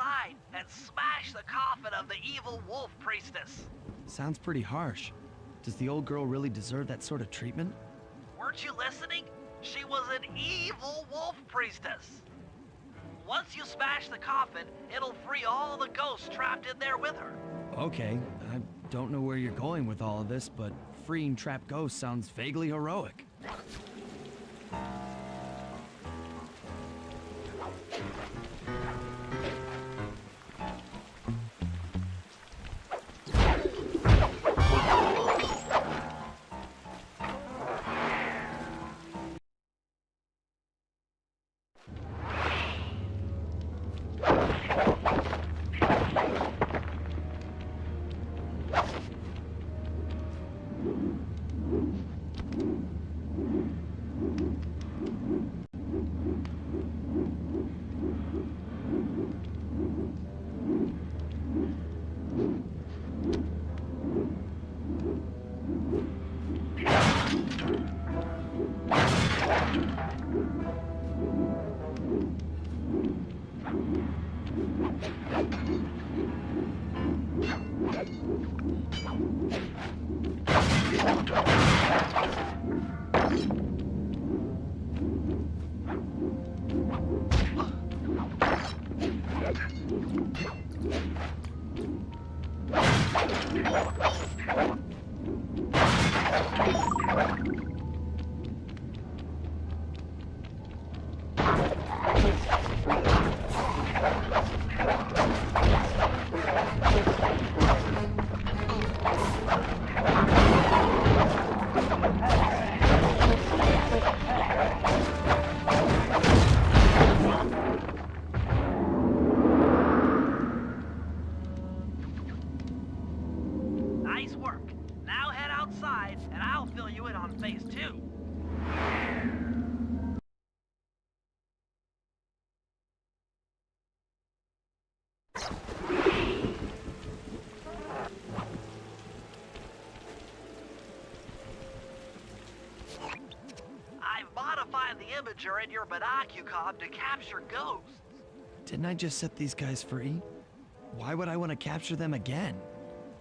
outside and smash the coffin of the evil wolf priestess. Sounds pretty harsh. Does the old girl really deserve that sort of treatment? Weren't you listening? She was an evil wolf priestess. Once you smash the coffin, it'll free all the ghosts trapped in there with her. Okay, I don't know where you're going with all of this, but freeing trapped ghosts sounds vaguely heroic. Nice work. Now head outside, and I'll fill you in on phase 2. I've modified the imager in your binocucom to capture ghosts. Didn't I just set these guys free? Why would I want to capture them again?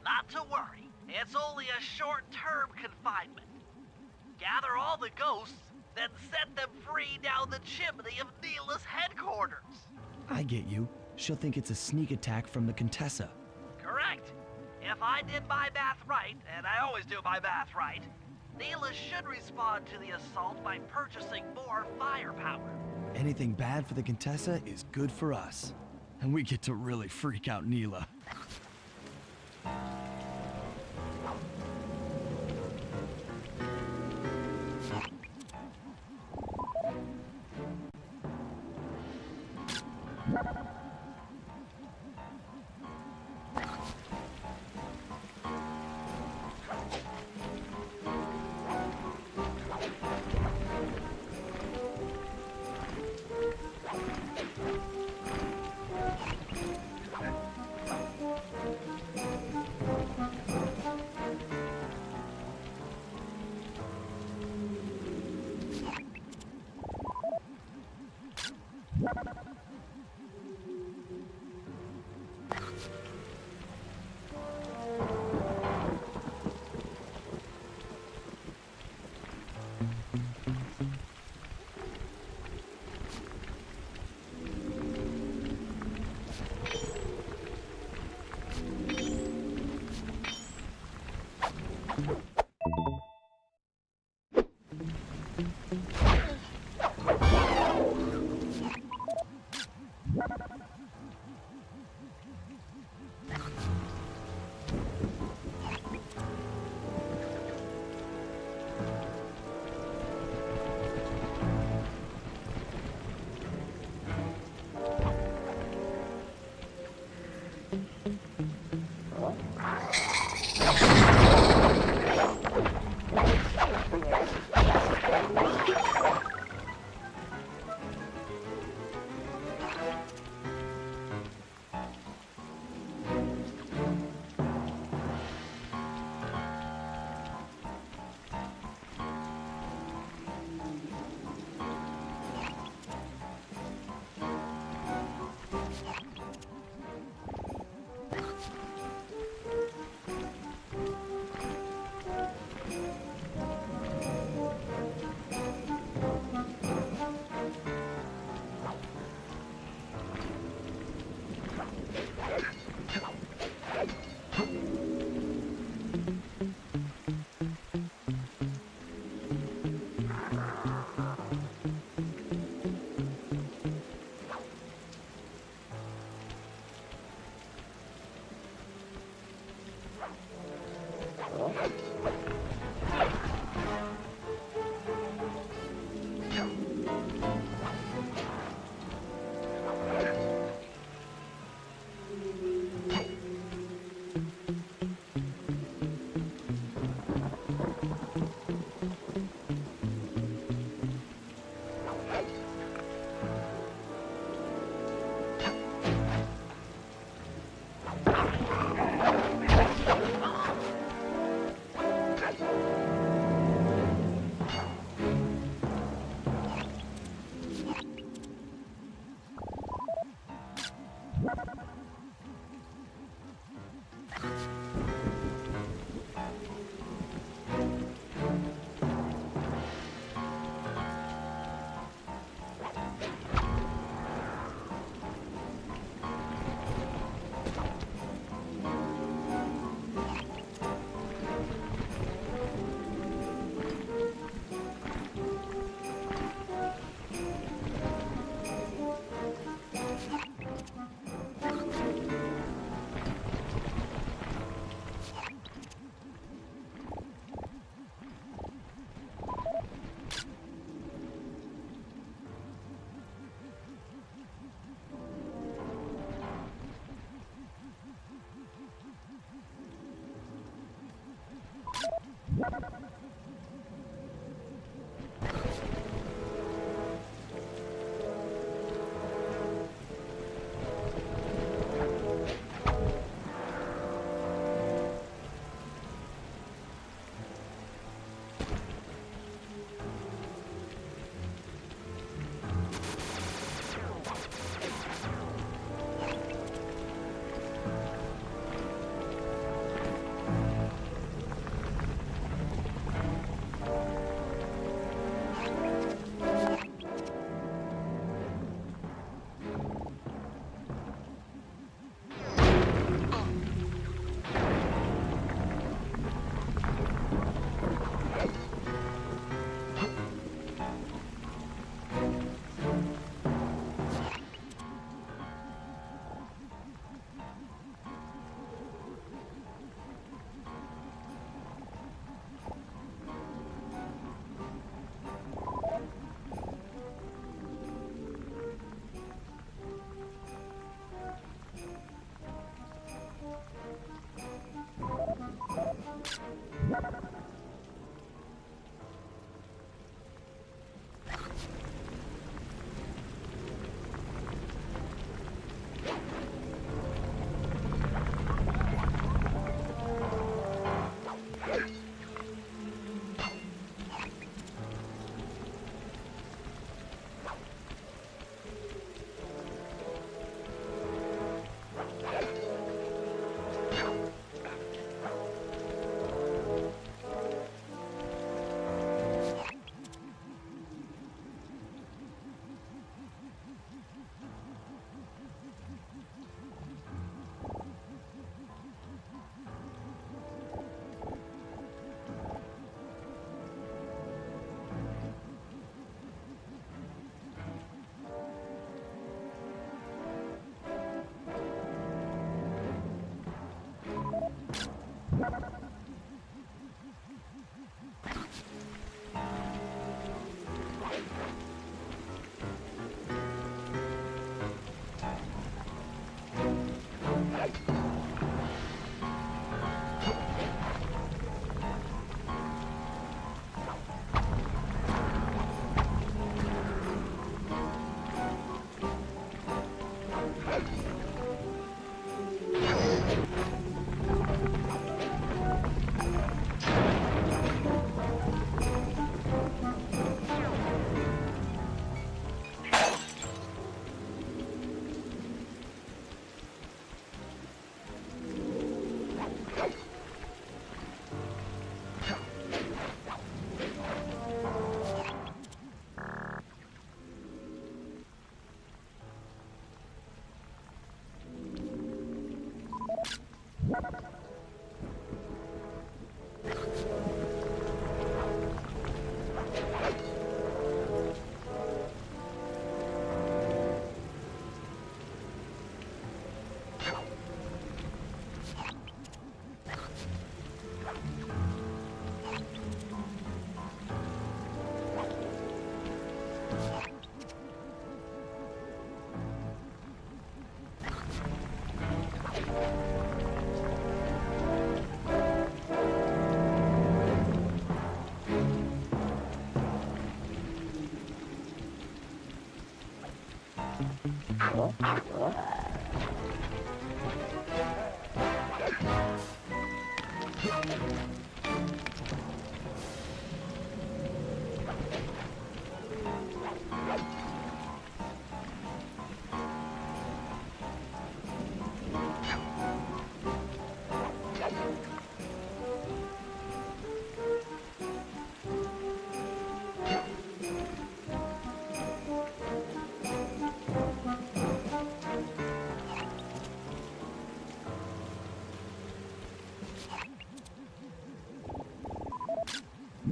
Not to worry, it's only a short-term confinement. Gather all the ghosts, then set them free down the chimney of Neela's headquarters. I get you. She'll think it's a sneak attack from the Contessa. Correct. If I did my math right, and I always do my math right, Neela should respond to the assault by purchasing more firepower. Anything bad for the Contessa is good for us. And we get to really freak out Neela.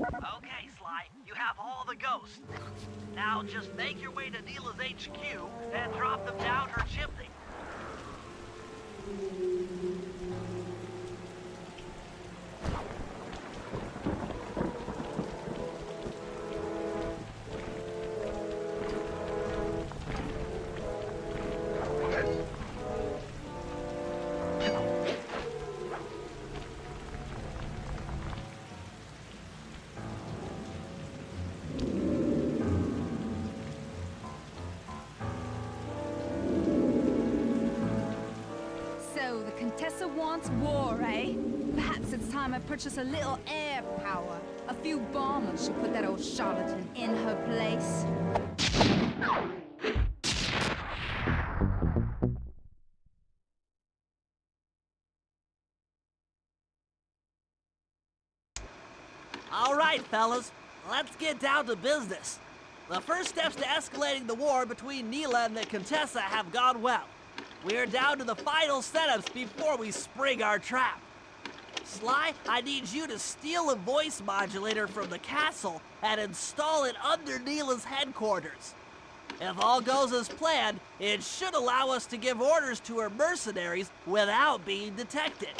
Okay, Sly, you have all the ghosts. Now just make your way to Neela's HQ and drop them down her chimney. So, the Contessa wants war, eh? Perhaps it's time I purchase a little air power. A few bombers should put that old charlatan in her place. All right, fellas, let's get down to business. The first steps to escalating the war between Neela and the Contessa have gone well. We're down to the final setups before we spring our trap. Sly, I need you to steal a voice modulator from the castle and install it under Neela's headquarters. If all goes as planned, it should allow us to give orders to her mercenaries without being detected.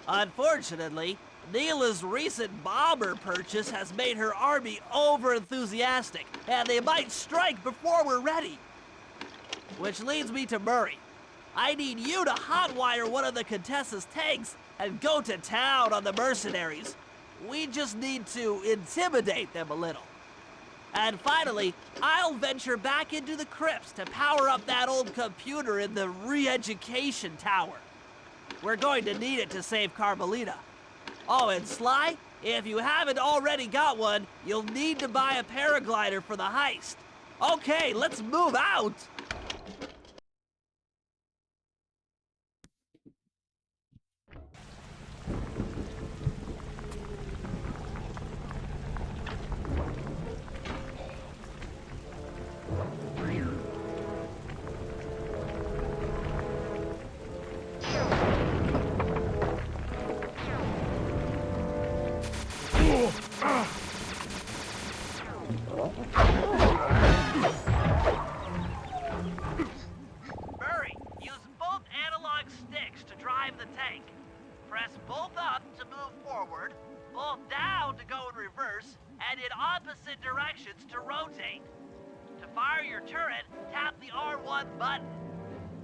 Unfortunately, Neela's recent bomber purchase has made her army over-enthusiastic, and they might strike before we're ready. Which leads me to Murray. I need you to hotwire one of the Contessa's tanks and go to town on the mercenaries. We just need to intimidate them a little. And finally, I'll venture back into the crypts to power up that old computer in the re-education tower. We're going to need it to save Carmelita. Oh, and Sly, if you haven't already got one, you'll need to buy a paraglider for the heist. Okay, let's move out! Murray, use both analog sticks to drive the tank. Press both up to move forward, both down to go in reverse, and in opposite directions to rotate. To fire your turret, tap the R1 button.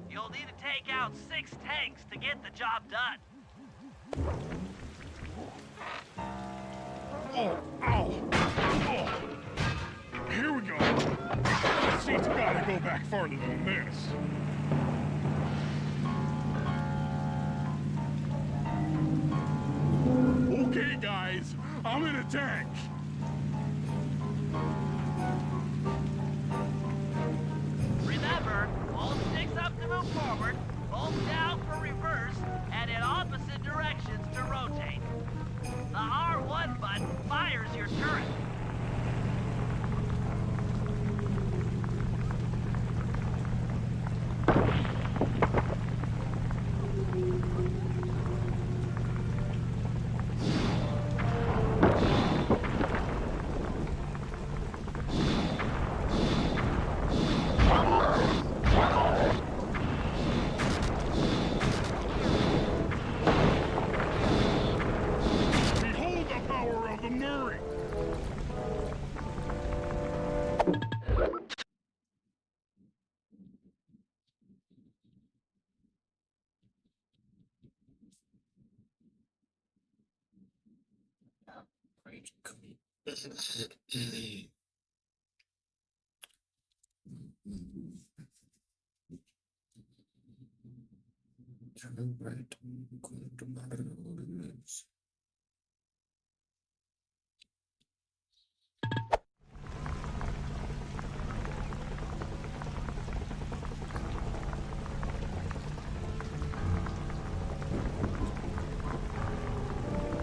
You'll need to take out 6 tanks to get the job done. Oh, ow! Oh. Here we go. This seat's gotta go back farther than this. Okay, guys, I'm in a tank. Remember, hold sticks up to move forward, both down for reverse, and in opposite directions to rotate. The R1 button fires your turret. Turn right, going to matter what it is.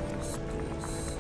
Yes, please.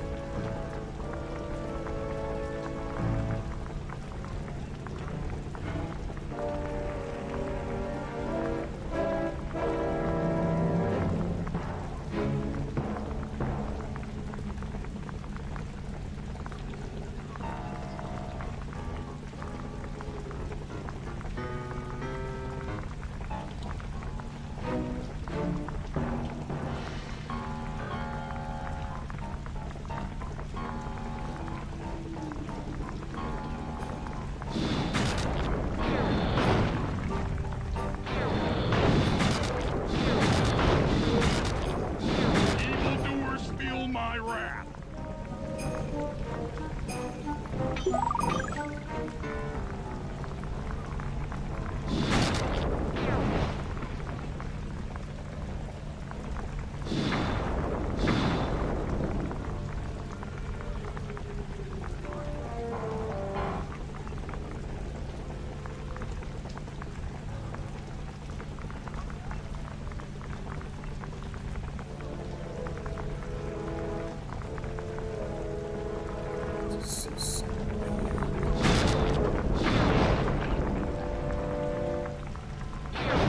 Evildoers feel my wrath. This is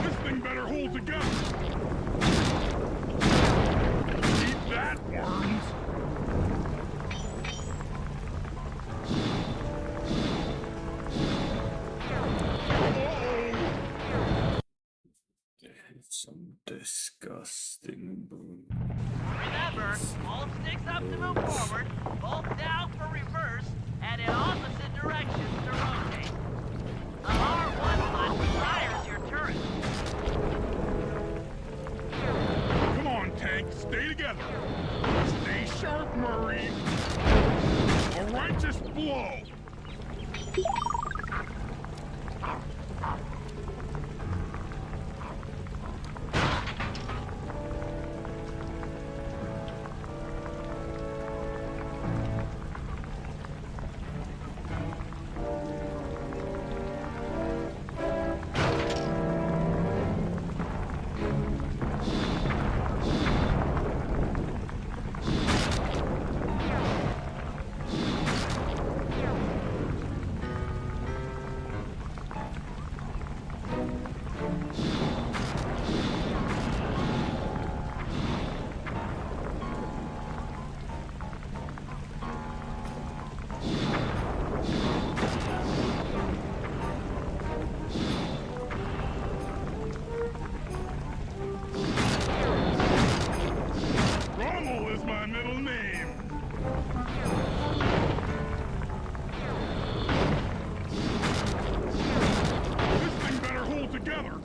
This thing better hold together. Eat that, worms. some disgusting boom. Remember, all sticks up to move forward, both down for reverse, and in opposite directions to rotate. The R1 button fires your turret. Come on, tank, stay together. Stay sharp, Murray. A righteous blow. Rommel is my middle name. This thing better hold together.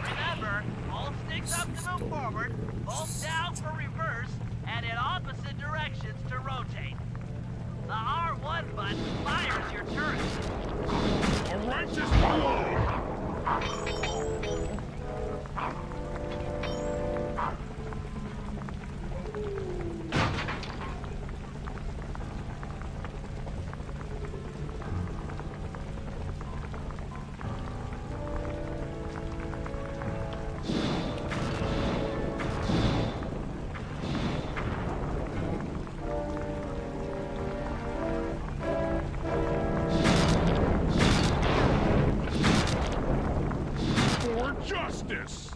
Remember, all sticks up to move forward, both down for reverse, and in opposite directions to rotate. The R1 button fires your turret. A righteous blow. For justice.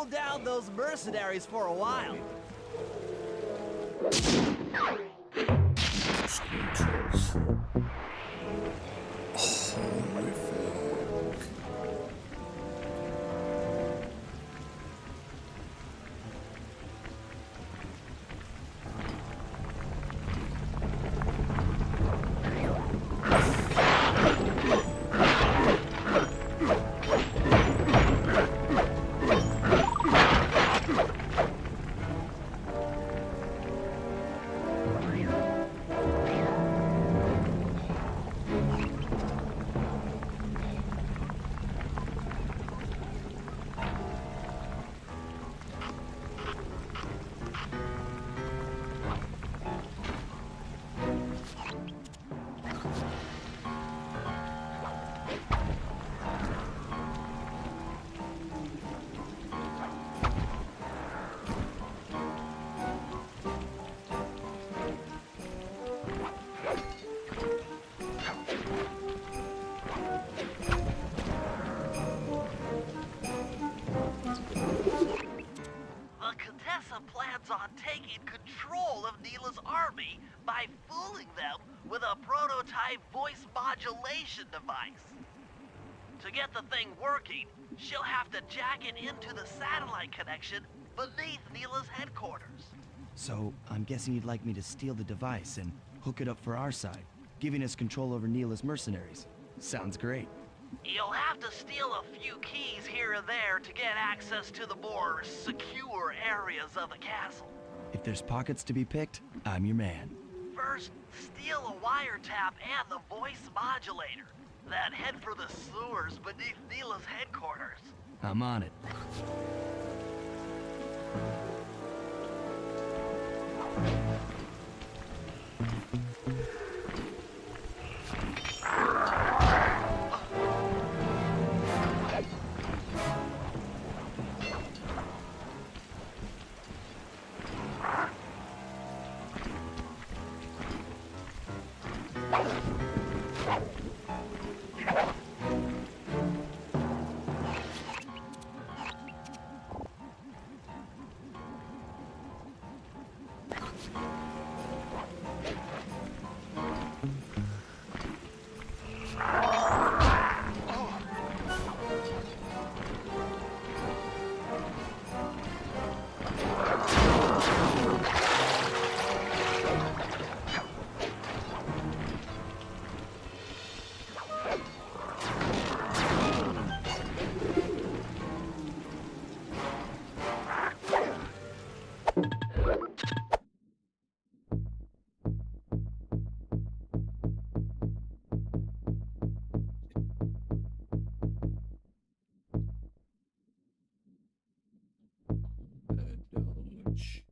hold down those mercenaries for a while. Scriptures. Horrific. The Contessa plans on taking control of Neela's army by fooling them with a prototype voice modulation device. To get the thing working, she'll have to jack it into the satellite connection beneath Neela's headquarters. So, I'm guessing you'd like me to steal the device and hook it up for our side, giving us control over Neela's mercenaries. Sounds great. You'll have to steal a few keys here and there to get access to the more secure areas of the castle. If there's pockets to be picked, I'm your man. First, steal a wiretap and the voice modulator. Then head for the sewers beneath Neela's headquarters. I'm on it. Dodge.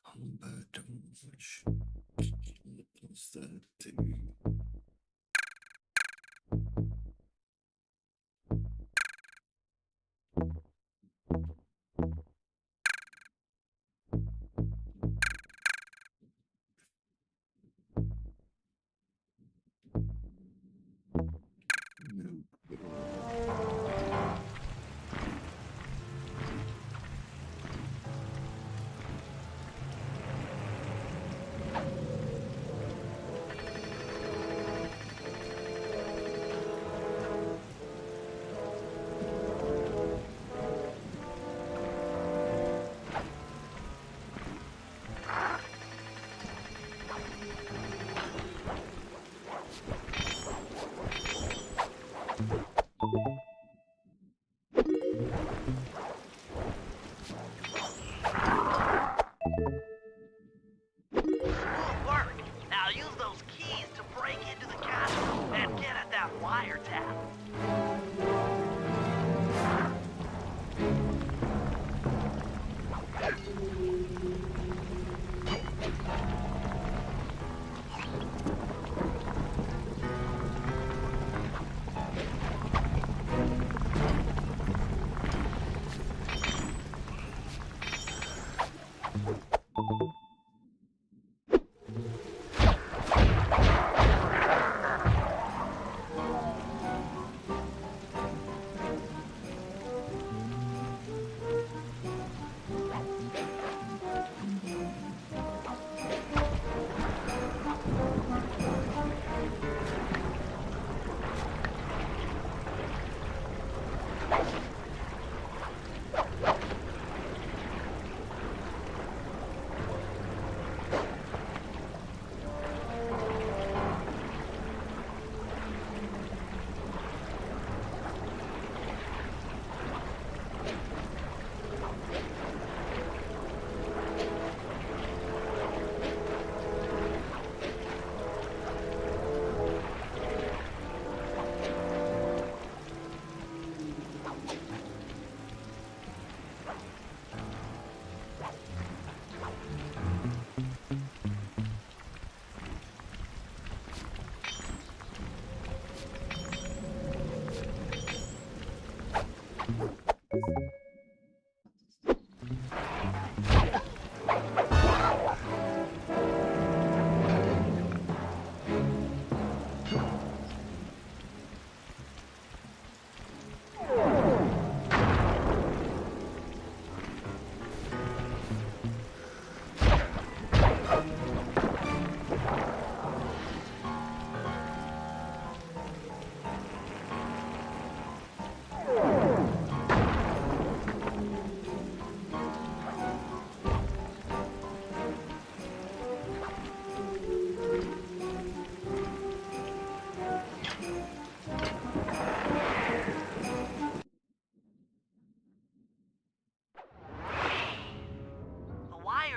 Combat damage. Plus that too.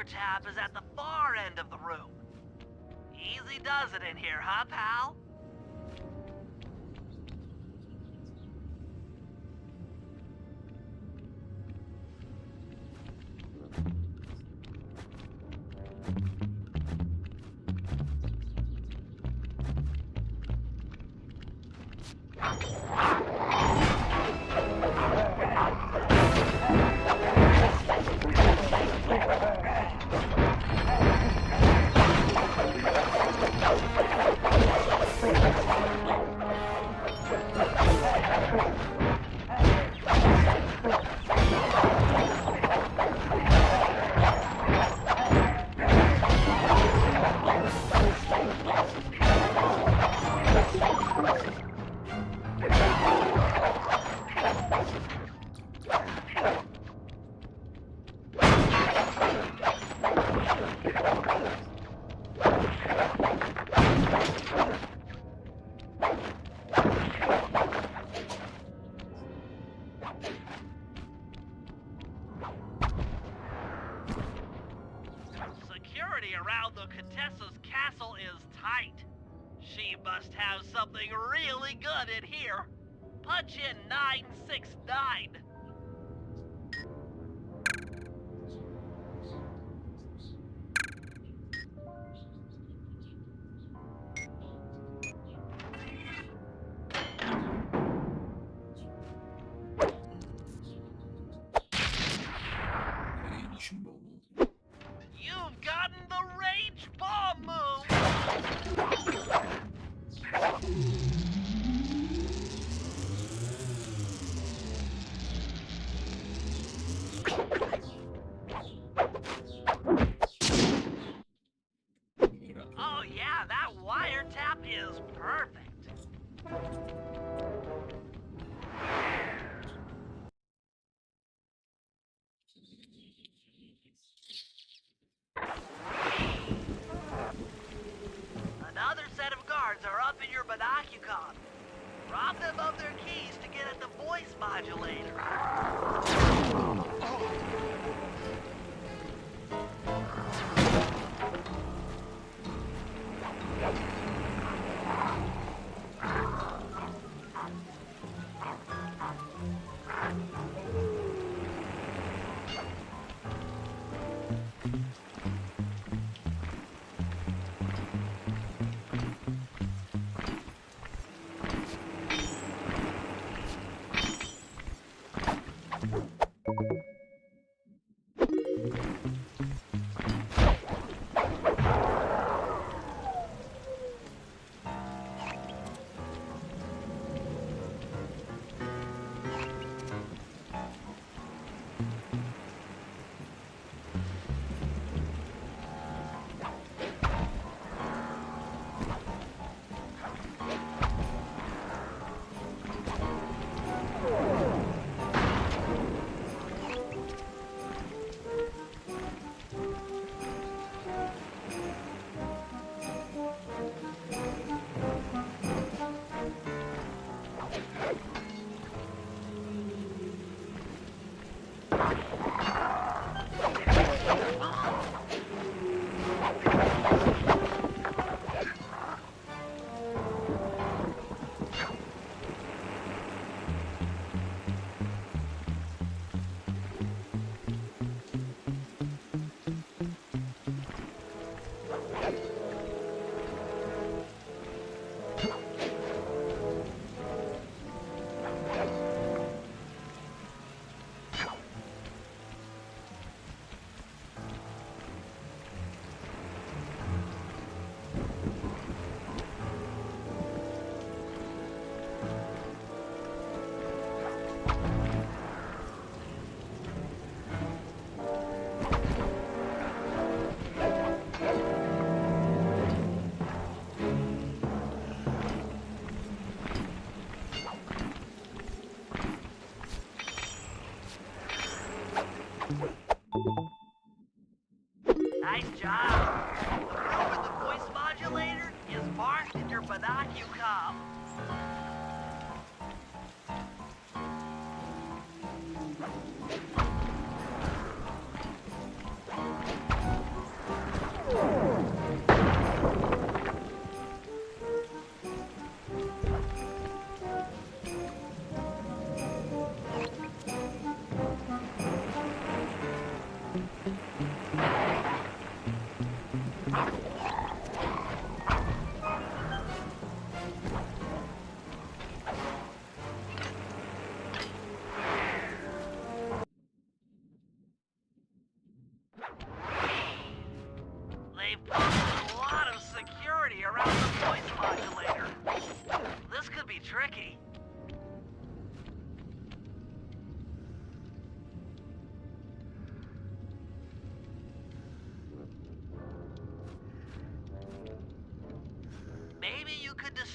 wiretap is at the far end of the room. Easy does it in here, huh, pal? Security around the Contessa's castle is tight. She must have something really good in here. Punch in 969. Rage bomb. You've gotten the rage bomb move! Oh yeah, that wiretap is perfect. Another set of guards are up in your binocucom. Rob them of their keys to get at the voice modulator.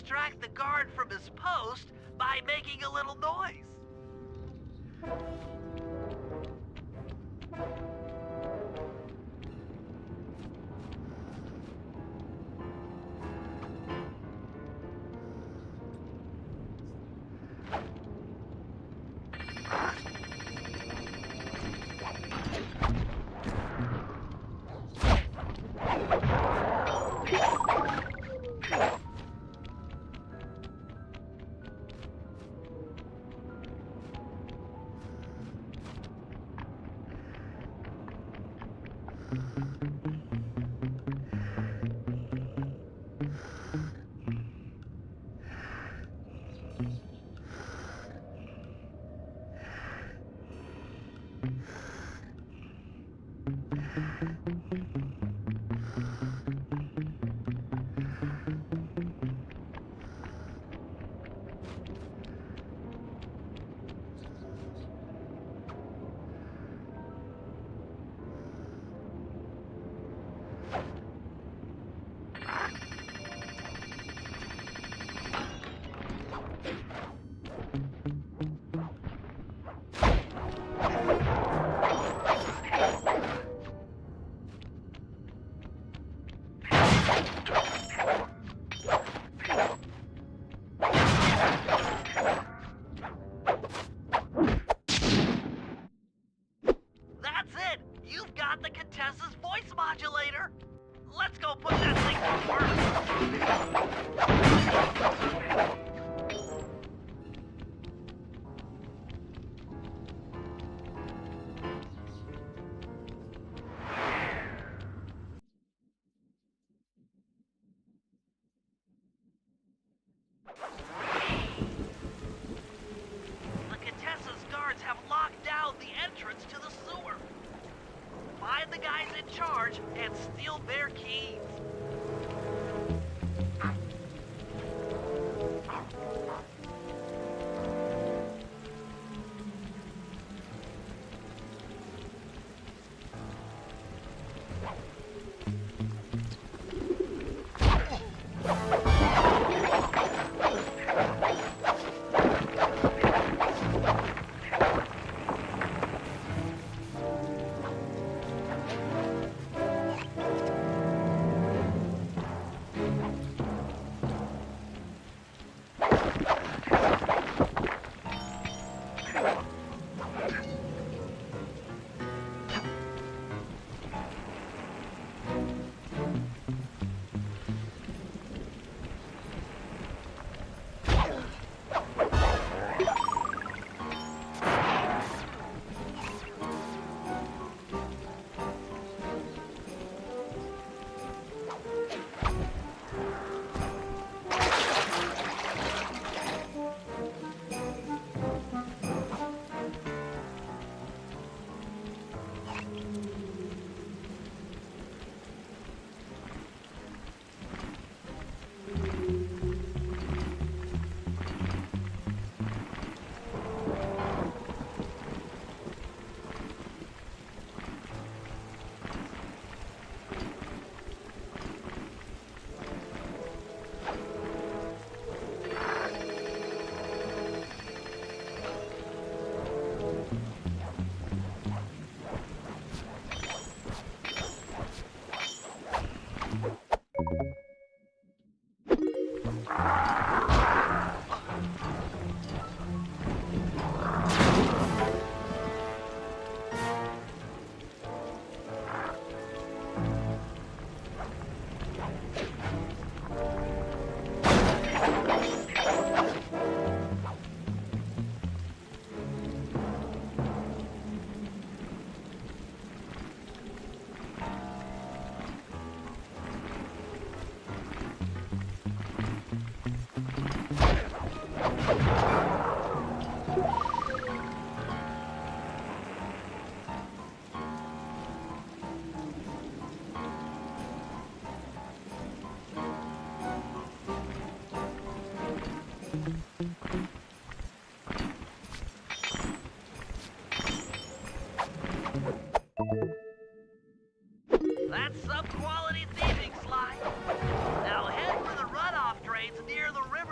distract the guard from his post by making a little noise. That's it! You've got the Contessa's voice modulator! Let's go put that thing to work! The Contessa's guards have locked down the entrance to the sewer. Find the guys in charge and steal their keys. That's some quality thieving, Sly. Now head for the runoff drains near the river.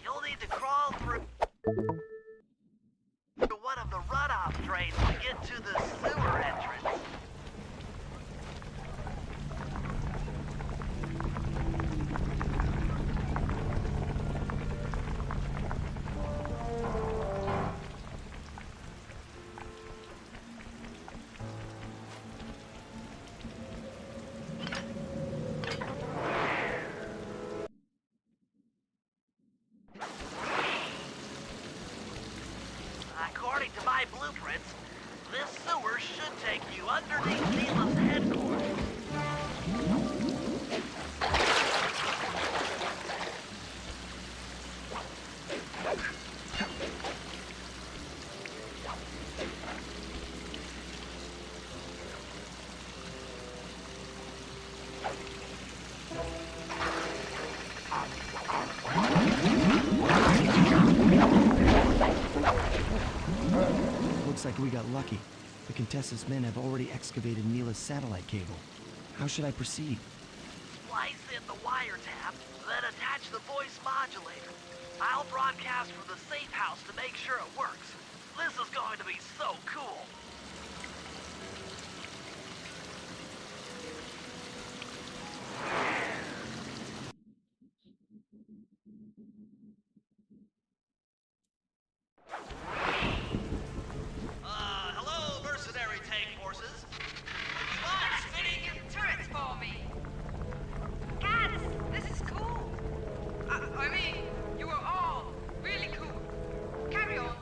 You'll need to crawl through one of the runoff drains to get to the sewer entrance. According to my blueprints, this sewer should take you underneath Neela's headquarters. Looks like we got lucky. The Contessa's men have already excavated Neela's satellite cable. How should I proceed? Splice in the wiretap, then attach the voice modulator. I'll broadcast from the safe house to make sure it works. This is going to be so cool. Hello, mercenary tank forces. You mind spinning your Turrets for me. Guys, this is cool. I mean, you are all really cool. Carry on.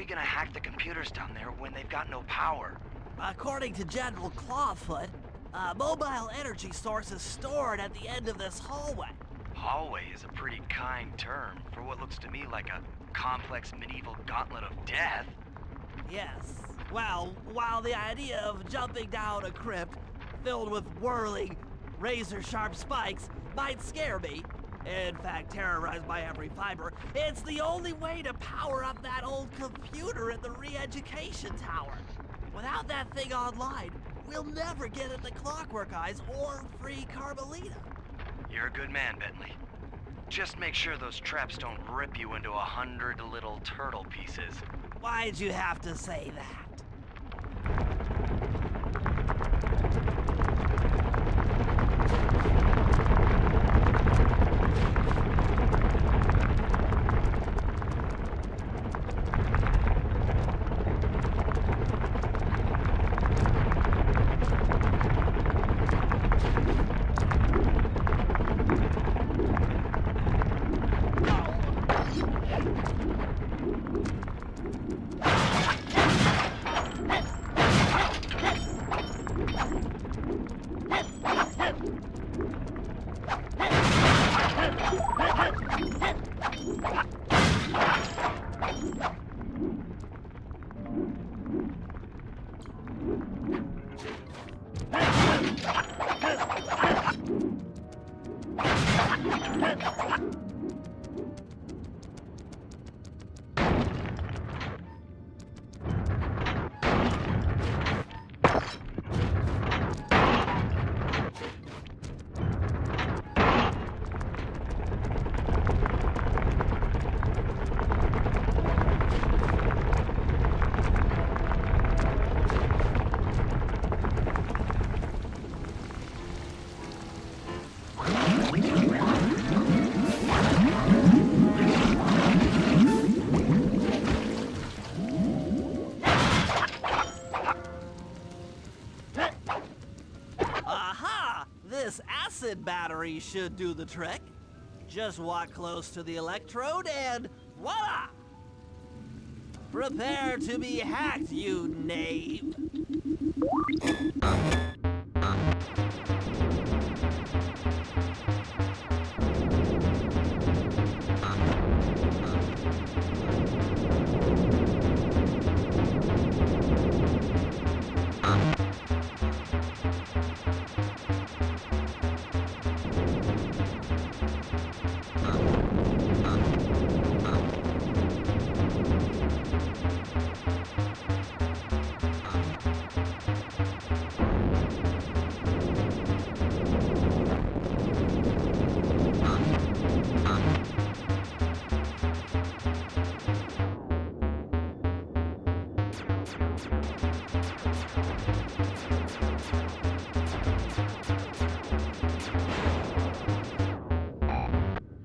you gonna hack the computers down there when they've got no power? According to General Clawfoot, a mobile energy source is stored at the end of this hallway. Hallway is a pretty kind term for what looks to me like a complex medieval gauntlet of death. Yes. Well, while the idea of jumping down a crypt filled with whirling, razor-sharp spikes might scare me, in fact terrorize my every fiber, it's the only way to power up that old computer in the re-education tower. Without that thing online, we'll never get into Clockwork Eyes or free Carmelita. You're a good man, Bentley. Just make sure those traps don't rip you into 100 little turtle pieces. Why'd you have to say that? Battery should do the trick. Just walk close to the electrode and voila! Prepare to be hacked, you knave!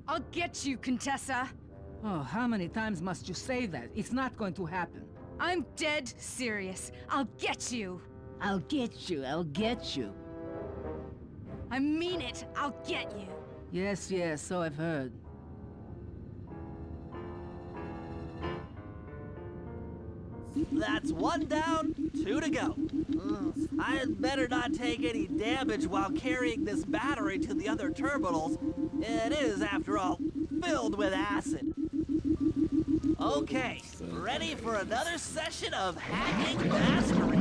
I'll get you, Contessa. Oh, how many times must you say that? It's not going to happen. I'm dead serious. I'll get you. I'll get you, I'll get you. I mean it. I'll get you. Yes, yes, so I've heard. That's one down, 2 to go. I'd better not take any damage while carrying this battery to the other terminals. It is, after all, filled with acid. Okay, ready for another session of hacking mastery.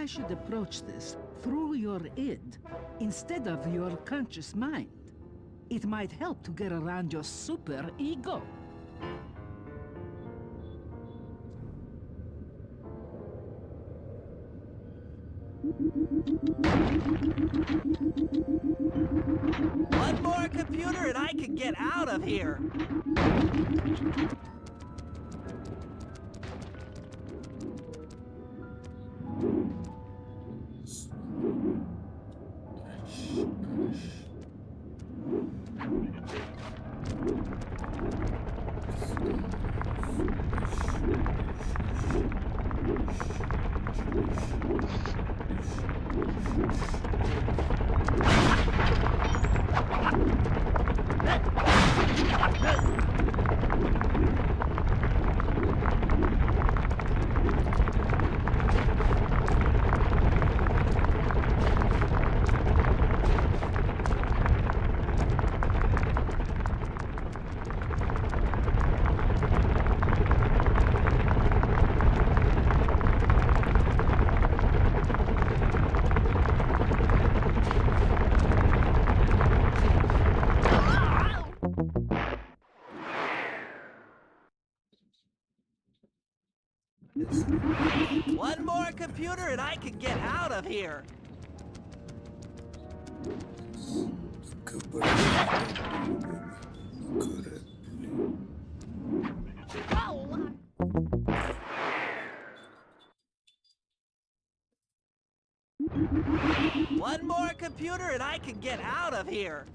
I should approach this through your id instead of your conscious mind. It might help to get around your super ego. One more computer and I can get out of here. One more computer and I can get out of here. One more computer and I can get out of here.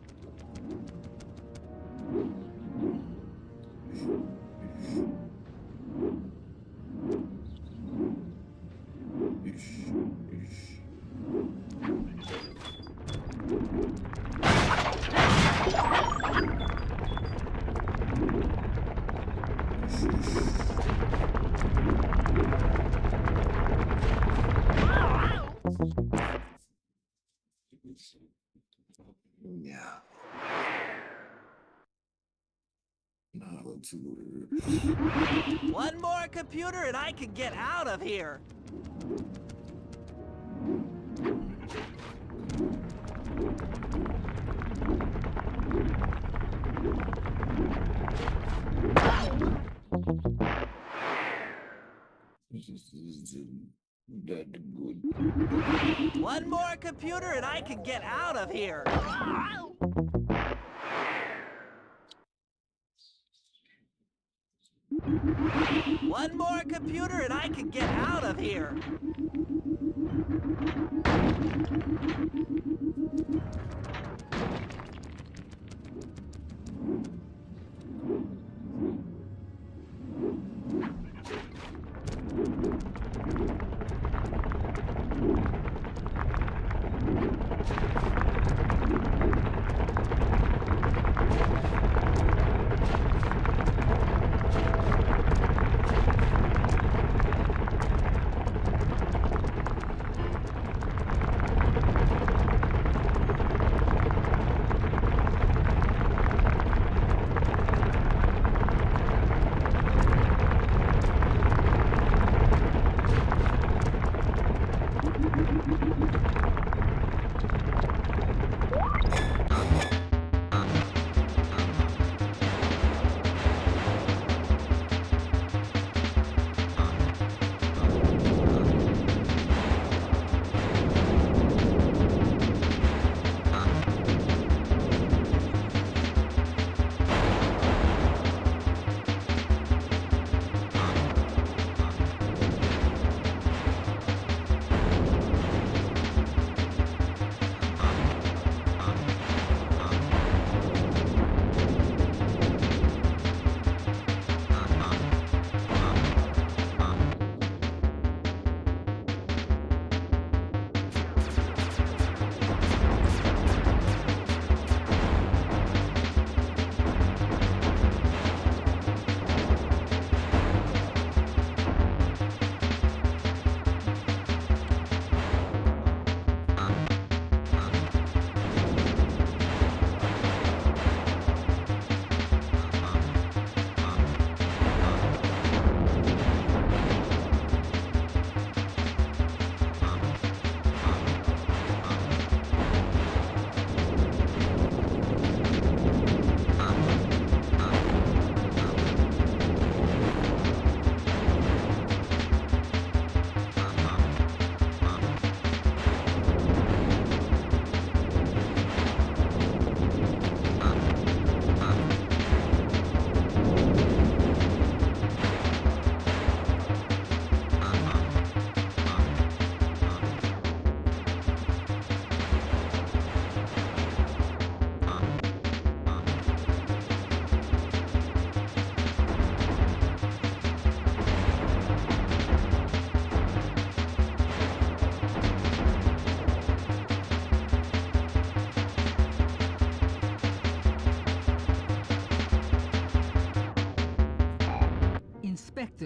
Yeah. Now let's move. One more computer and I can get out of here. This isn't that good. One more computer and I can get out of here. One more computer and I can get out of here.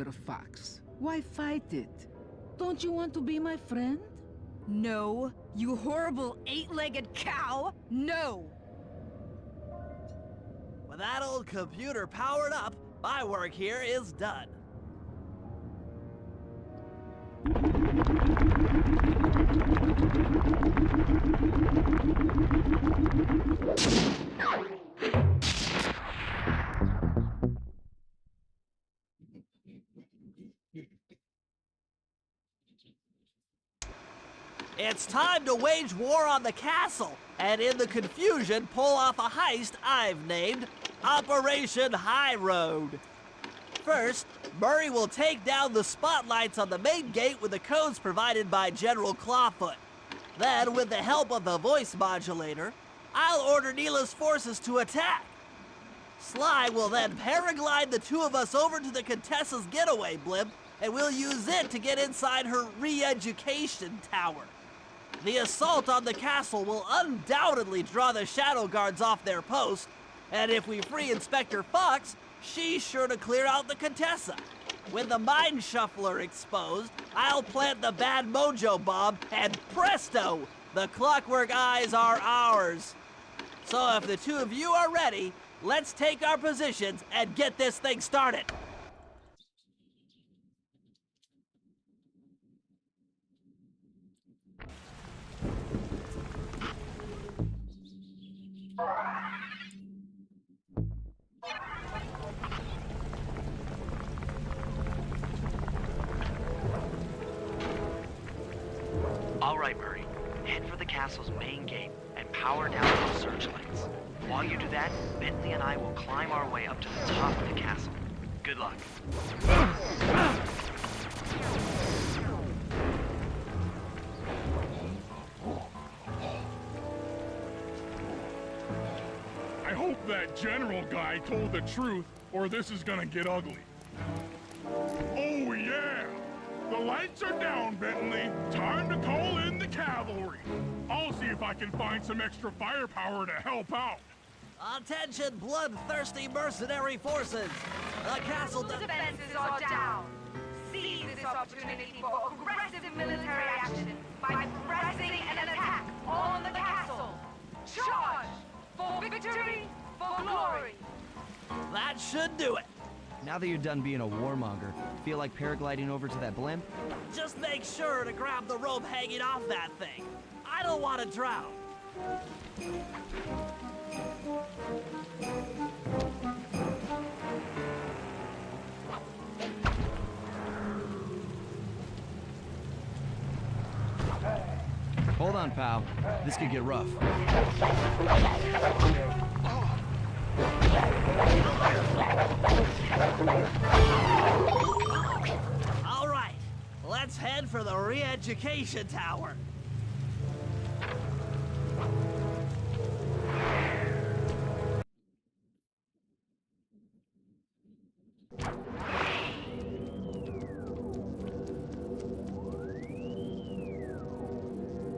creature, Fox. Why fight it? Don't you want to be my friend? No, you horrible eight-legged cow! No! With that old computer powered up, my work here is done. It's time to wage war on the castle, and in the confusion, pull off a heist I've named Operation High Road. First, Murray will take down the spotlights on the main gate with the codes provided by General Clawfoot. Then, with the help of the voice modulator, I'll order Neela's forces to attack. Sly will then paraglide the two of us over to the Contessa's getaway blimp, and we'll use it to get inside her re-education tower. The assault on the castle will undoubtedly draw the Shadow Guards off their post, and if we free Inspector Fox, she's sure to clear out the Contessa. With the Mind Shuffler exposed, I'll plant the Bad Mojo bomb, and presto! The Clockwork Eyes are ours. So if the two of you are ready, let's take our positions and get this thing started. All right, Murray. Head for the castle's main gate and power down those searchlights. While you do that, Bentley and I will climb our way up to the top of the castle. Good luck. I hope that general guy told the truth, or this is gonna get ugly. Oh yeah! The lights are down, Bentley. Time to call in the cavalry. I'll see if I can find some extra firepower to help out. Attention, bloodthirsty mercenary forces! The castle Defenses are down. Seize this opportunity for aggressive military action by pressing an attack on the castle. Charge! For victory, for glory! That should do it. Now that you're done being a warmonger, feel like paragliding over to that blimp? Just make sure to grab the rope hanging off that thing. I don't want to drown. Hold on, pal. This could get rough. All right, let's head for the re-education tower.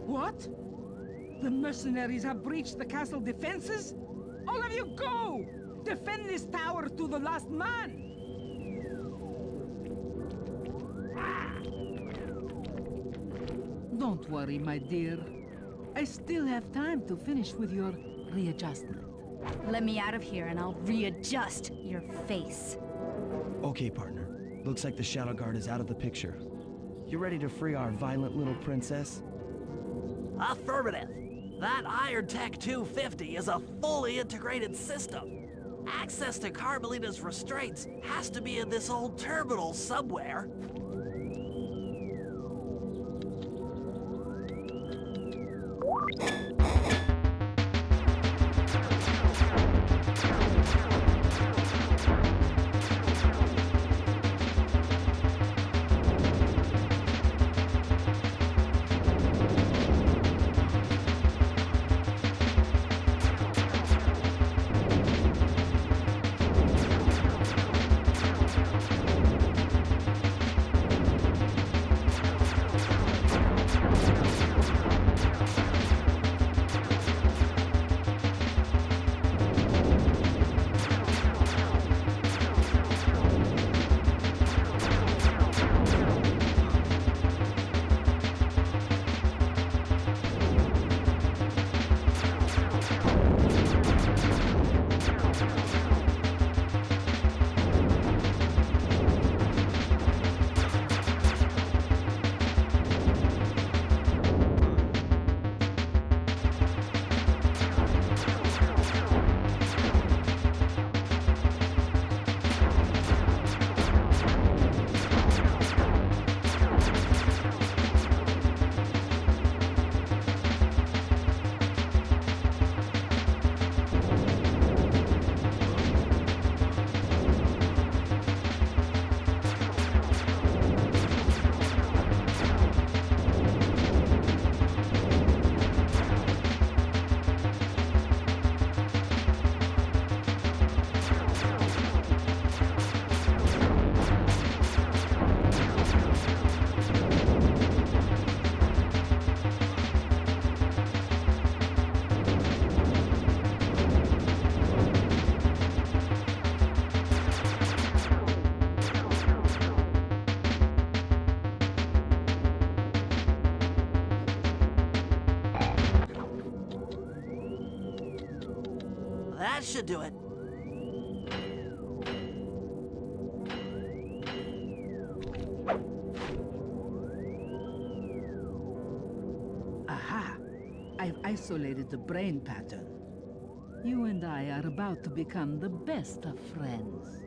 What? The mercenaries have breached the castle defenses? All of you go! Defend this tower to the last man! Don't worry, my dear. I still have time to finish with your readjustment. Let me out of here and I'll readjust your face. Okay, partner. Looks like the Shadow Guard is out of the picture. You ready to free our violent little princess? Affirmative. That Iron Tech 250 is a fully integrated system. Access to Carmelita's restraints has to be in this old terminal somewhere. That should do it. Aha! I've isolated the brain pattern. You and I are about to become the best of friends.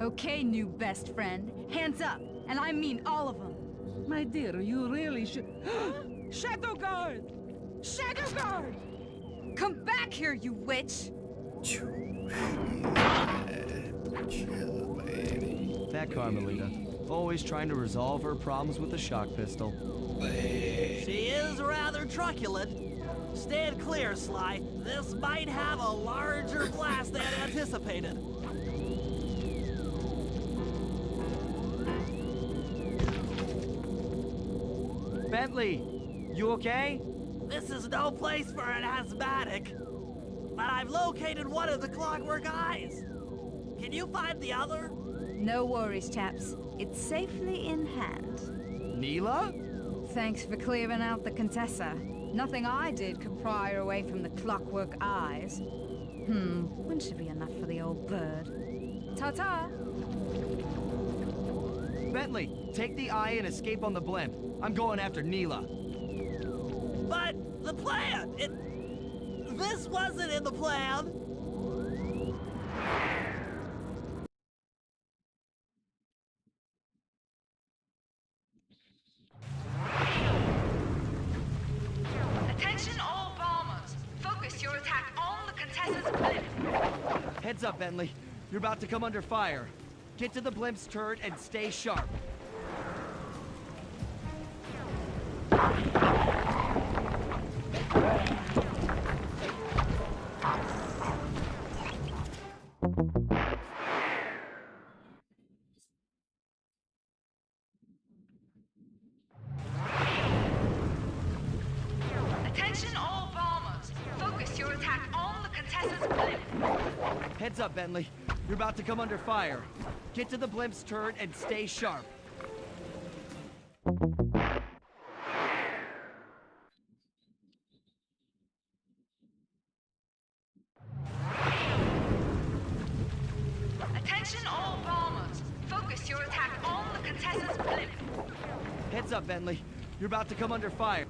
Okay, new best friend. Hands up, and I mean all of them. My dear, you really should... Shadow Guard! Shadow Guard! Come back here, you witch! That Carmelita. Always trying to resolve her problems with a shock pistol. She is rather truculent. Stand clear, Sly. This might have a larger blast than anticipated. Bentley, you okay? This is no place for an asthmatic. But I've located one of the clockwork eyes. Can you find the other? No worries, chaps. It's safely in hand. Neela? Thanks for clearing out the Contessa. Nothing I did could pry her away from the clockwork eyes. Wouldn't she be enough for the old bird? Ta-ta! Bentley, take the eye and escape on the blimp. I'm going after Neela. But the plan, this wasn't in the plan. Attention all bombers. Focus your attack on the Contessa's blimp. Heads up, Bentley. You're about to come under fire. Get to the blimp's turret and stay sharp. Attention all bombers. Focus your attack on the Contessa's blimp. Heads up, Bentley. You're about to come under fire. Get to the blimp's turret and stay sharp. Attention all bombers. Focus your attack on the Contessa's blimp. Heads up, Bentley. You're about to come under fire.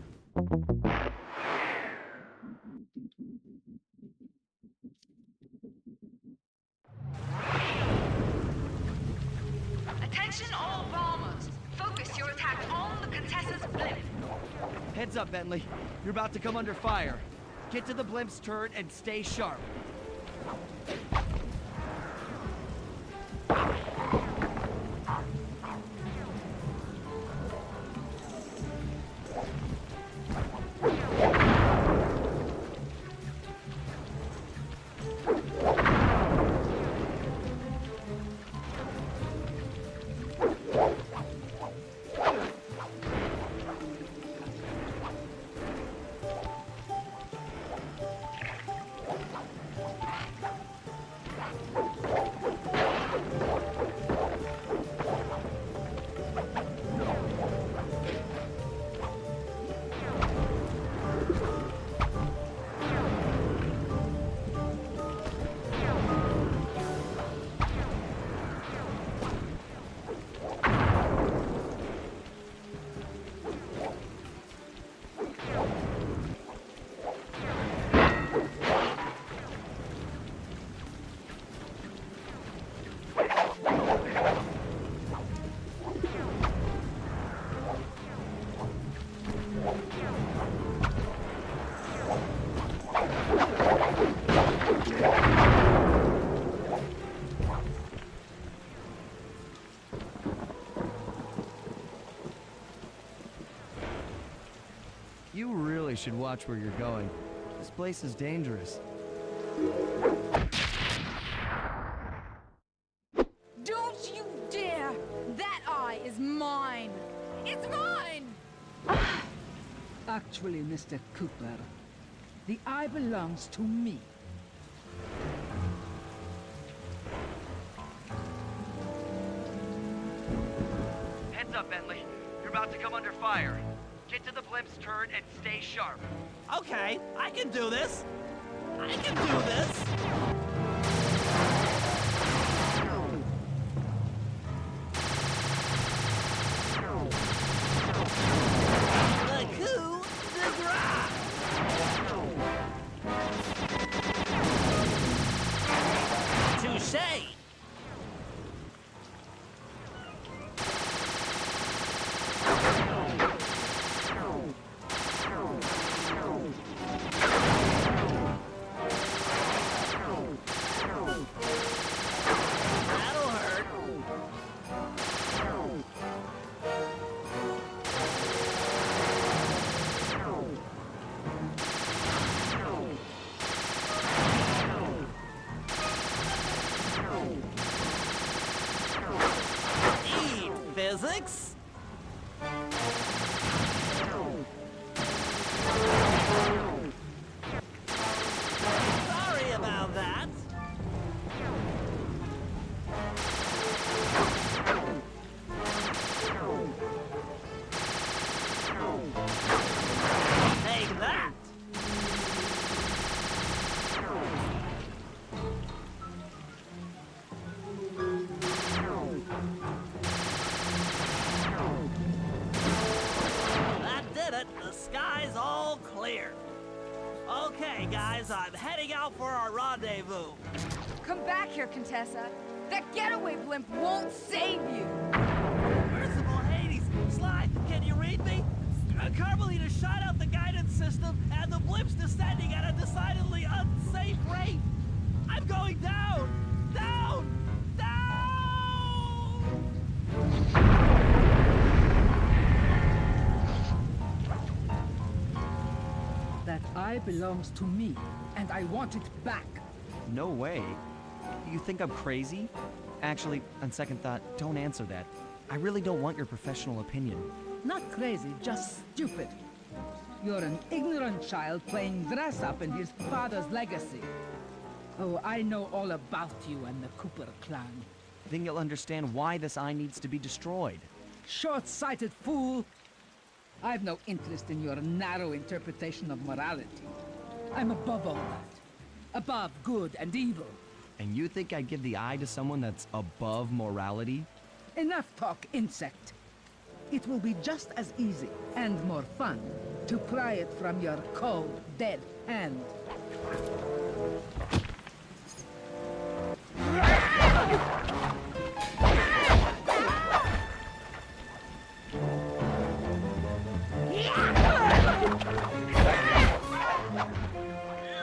Attention all bombers. Focus your attack on the Contessa's blimp. Heads up, Bentley. You're about to come under fire. Get to the blimp's turret and stay sharp. You really should watch where you're going. This place is dangerous. Don't you dare! That eye is mine! It's mine! Actually, Mr. Cooper, the eye belongs to me. Heads up, Bentley. You're about to come under fire. Get to the blimp's turret and stay sharp. Okay, I can do this. I can do this! The coup de grace! Touché! That'll hurt. Eat physics. Sorry about that. Take that. That did it. The sky's all clear. Okay, guys, I'm heading out for our rendezvous. Come back here, Contessa. That getaway blimp won't save you. Merciful Hades! Sly, can you read me? Carmelita shot out the guidance system, and the blimp's descending at a decidedly unsafe rate. I'm going down! Down! Down! That eye belongs to me, and I want it back. No way. You think I'm crazy? Actually, on second thought, don't answer that. I really don't want your professional opinion. Not crazy, just stupid. You're an ignorant child playing dress-up in his father's legacy. Oh, I know all about you and the Cooper clan. Then you'll understand why this eye needs to be destroyed. Short-sighted fool! I've no interest in your narrow interpretation of morality. I'm above all that. Above good and evil. And you think I'd give the eye to someone that's above morality? Enough talk, insect. It will be just as easy and more fun to pry it from your cold, dead hand.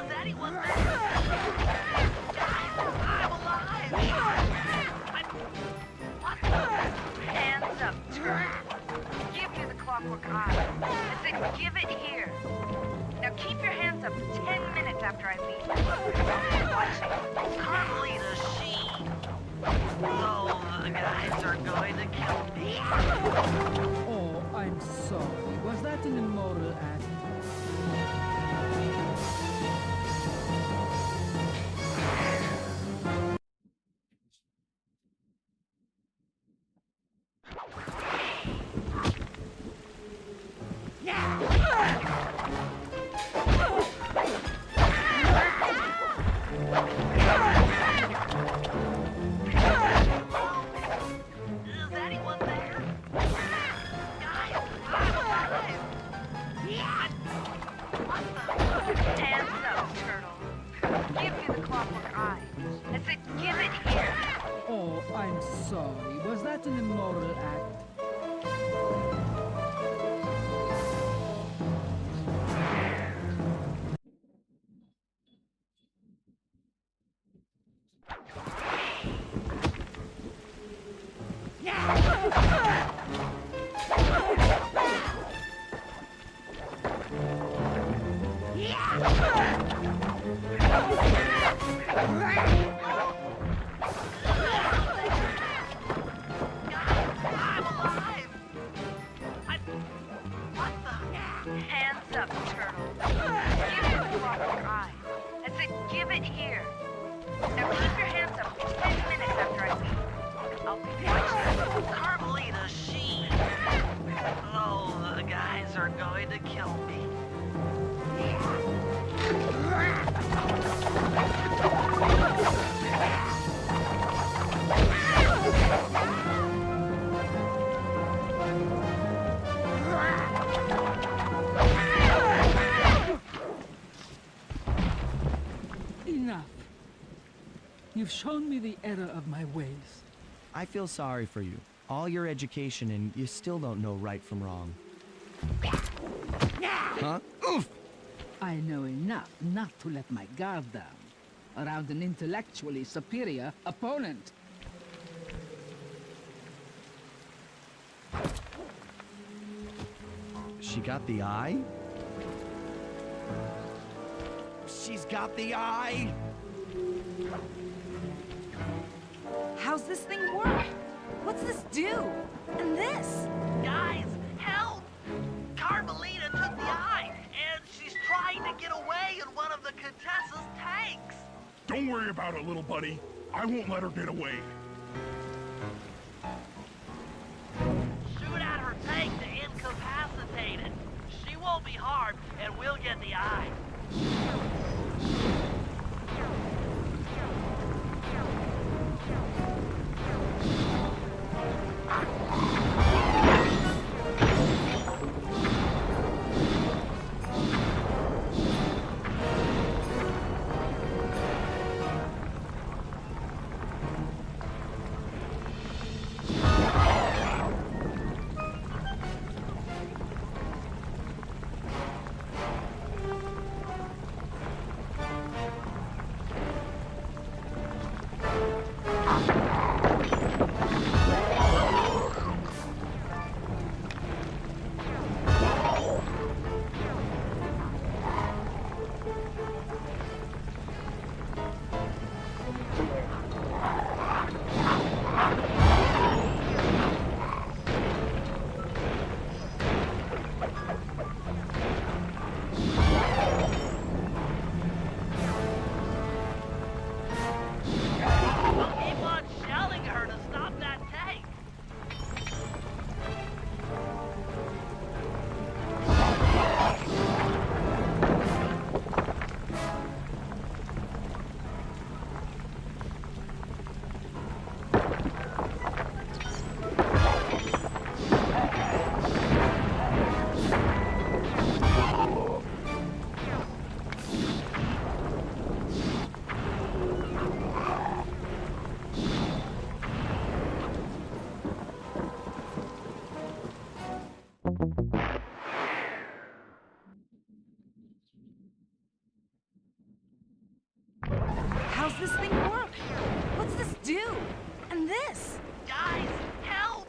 Daddy was there. Guys, I'm alive. What the? Hands up, turn. Give you the clockwork eye. I said give it here. Now keep your hands up for 10 minutes after I leave. Watch it. Carmelita, she... Oh, the guys are going to kill me. Oh, I'm sorry. Was that an immoral act? Is anyone there? Guys, I'm alive. What the? Hands up, turtle. Give me the clockwork eye. I said give it here. Oh, I'm sorry. Was that an immoral act? I'm alive. What the? Hands up, turtle. Give me the clockwork eye. I said give it here. Now keep your hands up for 10 minutes after I leave. I'll be watching. Carmelita, she... Oh, the guys are going to kill me. You've shown me the error of my ways. I feel sorry for you. All your education and you still don't know right from wrong. Huh? Oof! I know enough not to let my guard down around an intellectually superior opponent. She got the eye? She's got the eye! How's this thing work? What's this do? And this? Guys, help! Carmelita took the eye, and she's trying to get away in one of the Contessa's tanks. Don't worry about it, little buddy. I won't let her get away. Shoot at her tank to incapacitate it. She won't be harmed, and we'll get the eye. How's this thing work? What's this do? And this? Guys, help!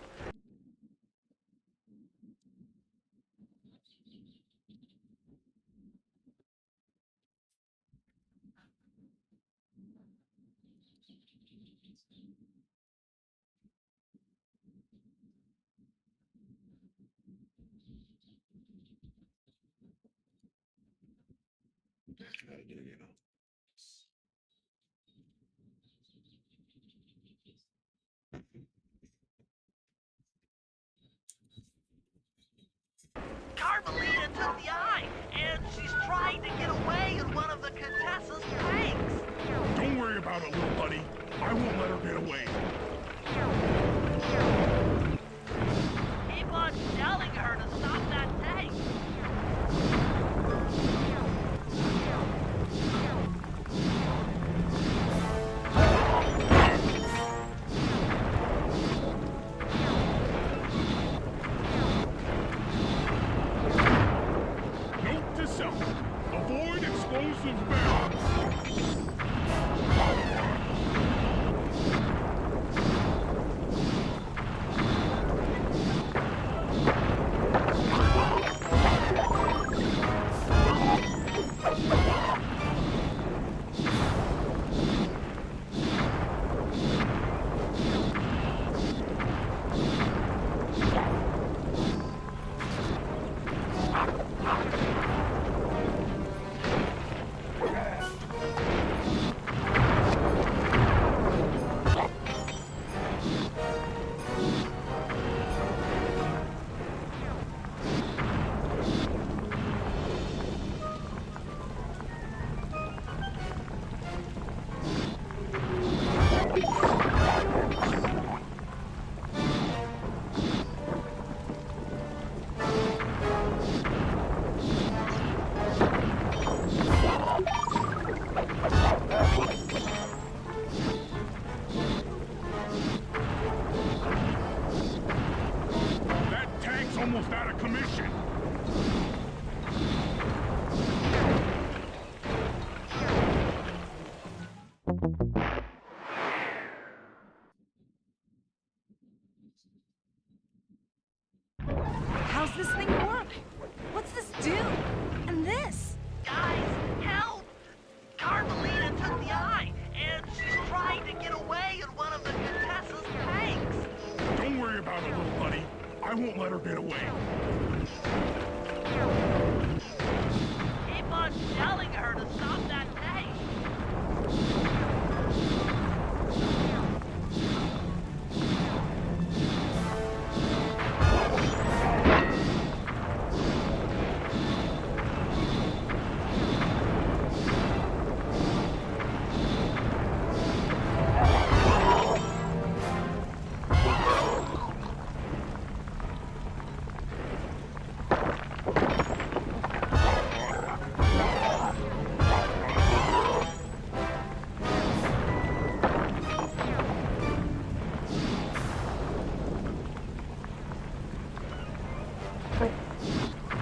Carmelita took the eye, and she's trying to get away in one of the Contessa's tanks. Don't worry about it, little buddy. I won't let her get away. Keep on telling her to stop that tank. Note to self. Avoid explosive barrels. almost out of commission. How's this thing work? What's this do? And this? Guys, help! Carmelita took the eye, and she's trying to get away in one of the Contessa's tanks. Don't worry about it, little buddy. I won't let her get away. Keep on yelling at her to stop that tank.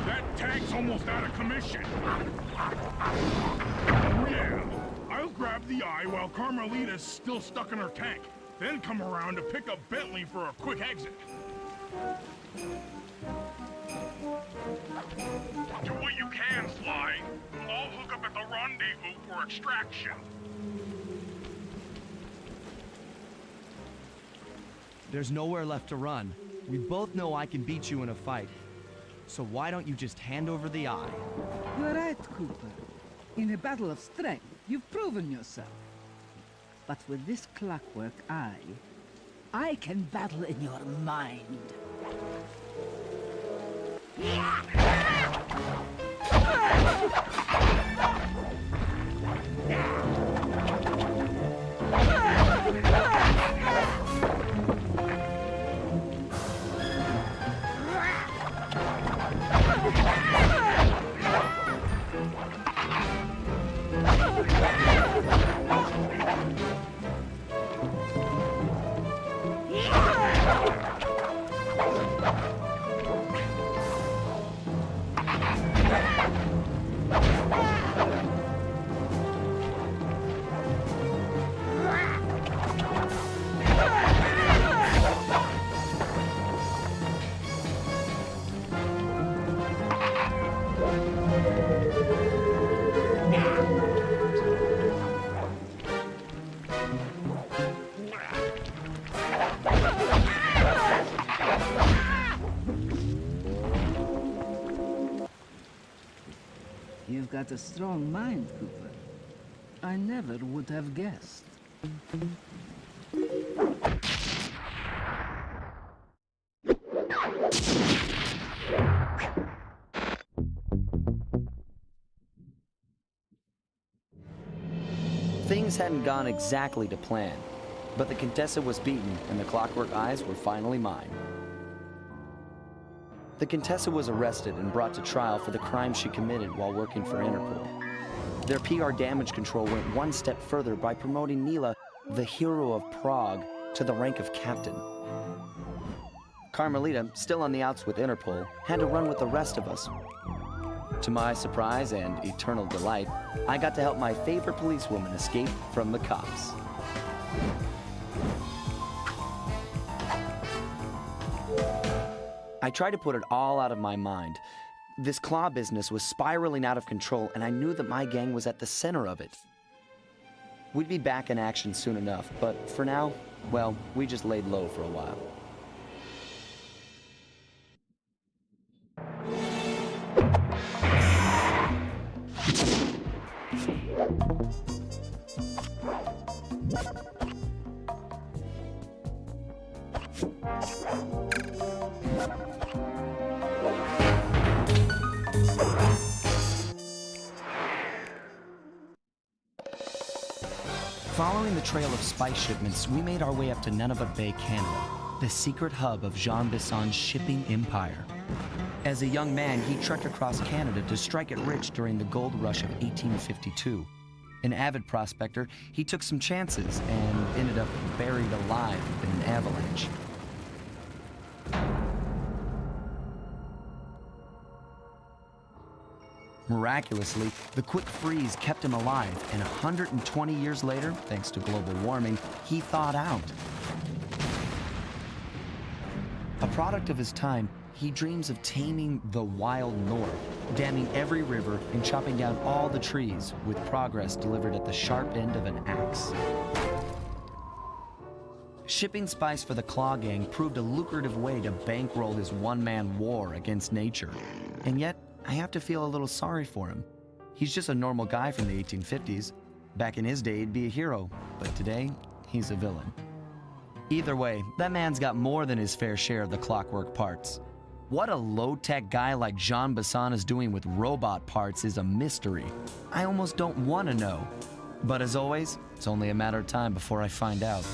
That tank's almost out of commission. Yeah, I'll grab the eye while Carmelita's still stuck in her tank. Then come around to pick up Bentley for a quick exit. Do what you can, Sly. I'll hook up at the rendezvous for extraction. There's nowhere left to run. We both know I can beat you in a fight. So why don't you just hand over the eye? You're right, Cooper. In a battle of strength, you've proven yourself. But with this clockwork eye, I can battle in your mind. You've got a strong mind, Cooper. I never would have guessed. Things hadn't gone exactly to plan, but the Contessa was beaten and the Clockwork Eyes were finally mine. The Contessa was arrested and brought to trial for the crime she committed while working for Interpol. Their PR damage control went one step further by promoting Nila, the hero of Prague, to the rank of captain. Carmelita, still on the outs with Interpol, had to run with the rest of us. To my surprise and eternal delight, I got to help my favorite policewoman escape from the cops. I tried to put it all out of my mind. This claw business was spiraling out of control, and I knew that my gang was at the center of it. We'd be back in action soon enough, but for now, well, we just laid low for a while. Following the trail of spice shipments, we made our way up to Nunavut Bay, Canada, the secret hub of Jean Bisson's shipping empire. As a young man, he trekked across Canada to strike it rich during the gold rush of 1852. An avid prospector, he took some chances and ended up buried alive in an avalanche. Miraculously, the quick freeze kept him alive, and 120 years later, thanks to global warming, he thawed out. A product of his time, he dreams of taming the wild north, damming every river and chopping down all the trees, with progress delivered at the sharp end of an axe. Shipping spice for the Claw Gang proved a lucrative way to bankroll his one-man war against nature. And yet, I have to feel a little sorry for him. He's just a normal guy from the 1850s. Back in his day, he'd be a hero, but today, he's a villain. Either way, that man's got more than his fair share of the clockwork parts. What a low-tech guy like Jean Bisson is doing with robot parts is a mystery. I almost don't want to know. But as always, it's only a matter of time before I find out.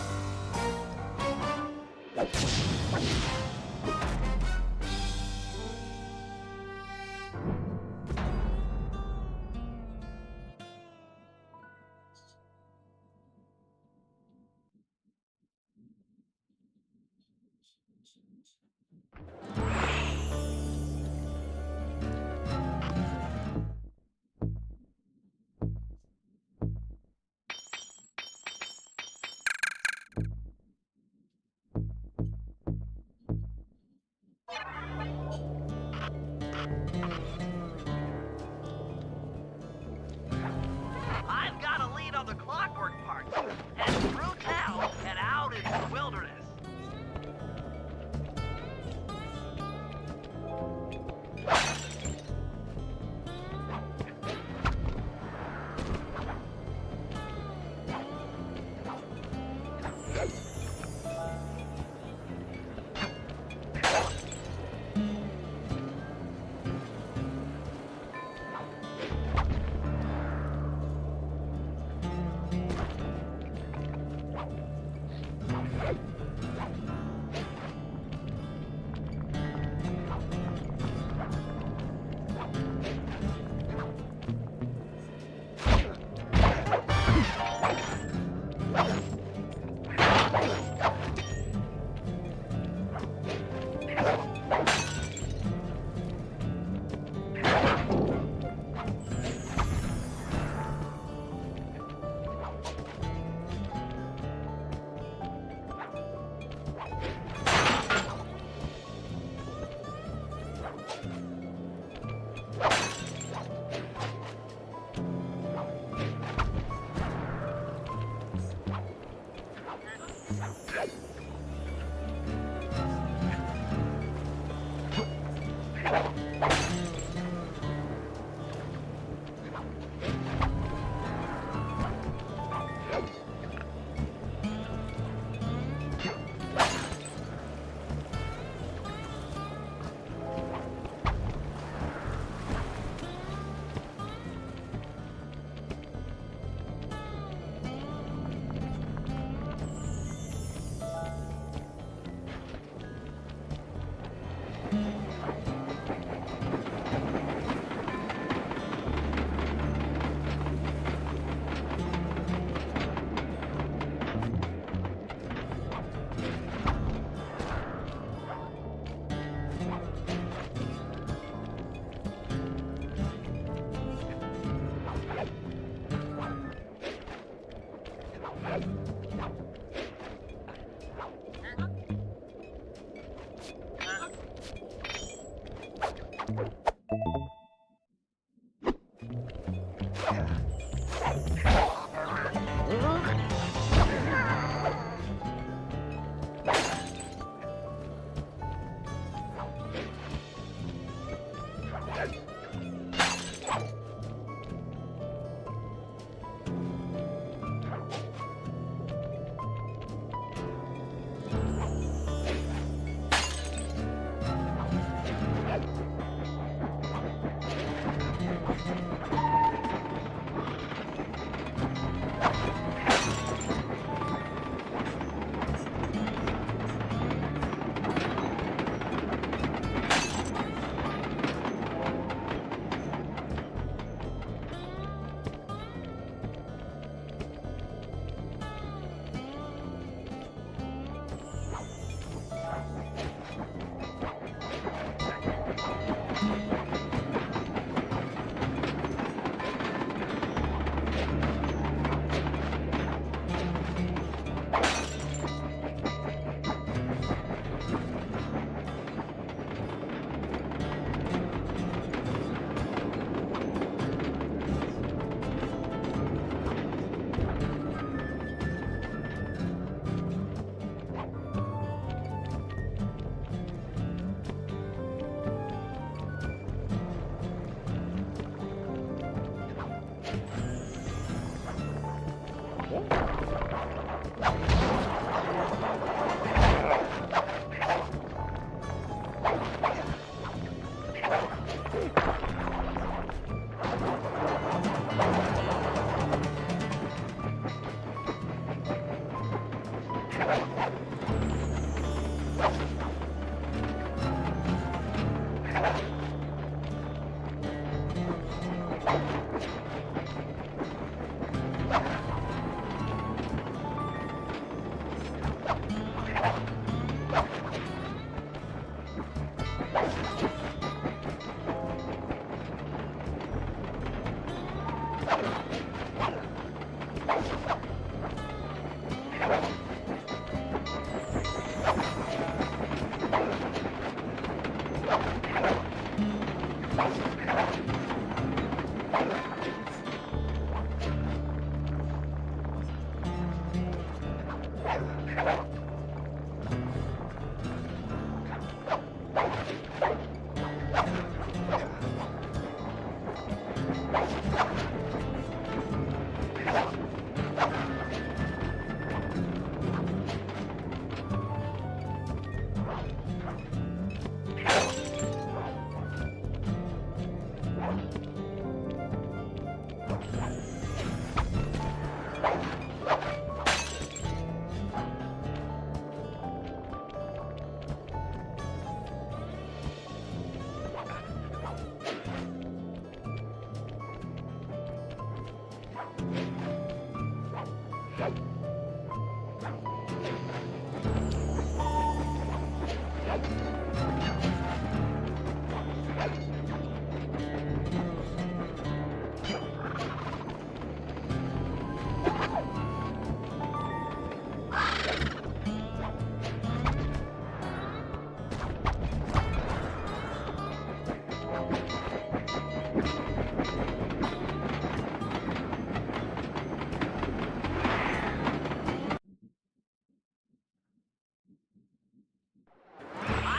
I've got a lead on the clockwork parts. Head through town and out into the wilderness.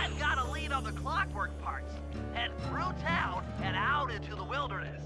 I've got a lead on the clockwork parts. Head through town and out into the wilderness.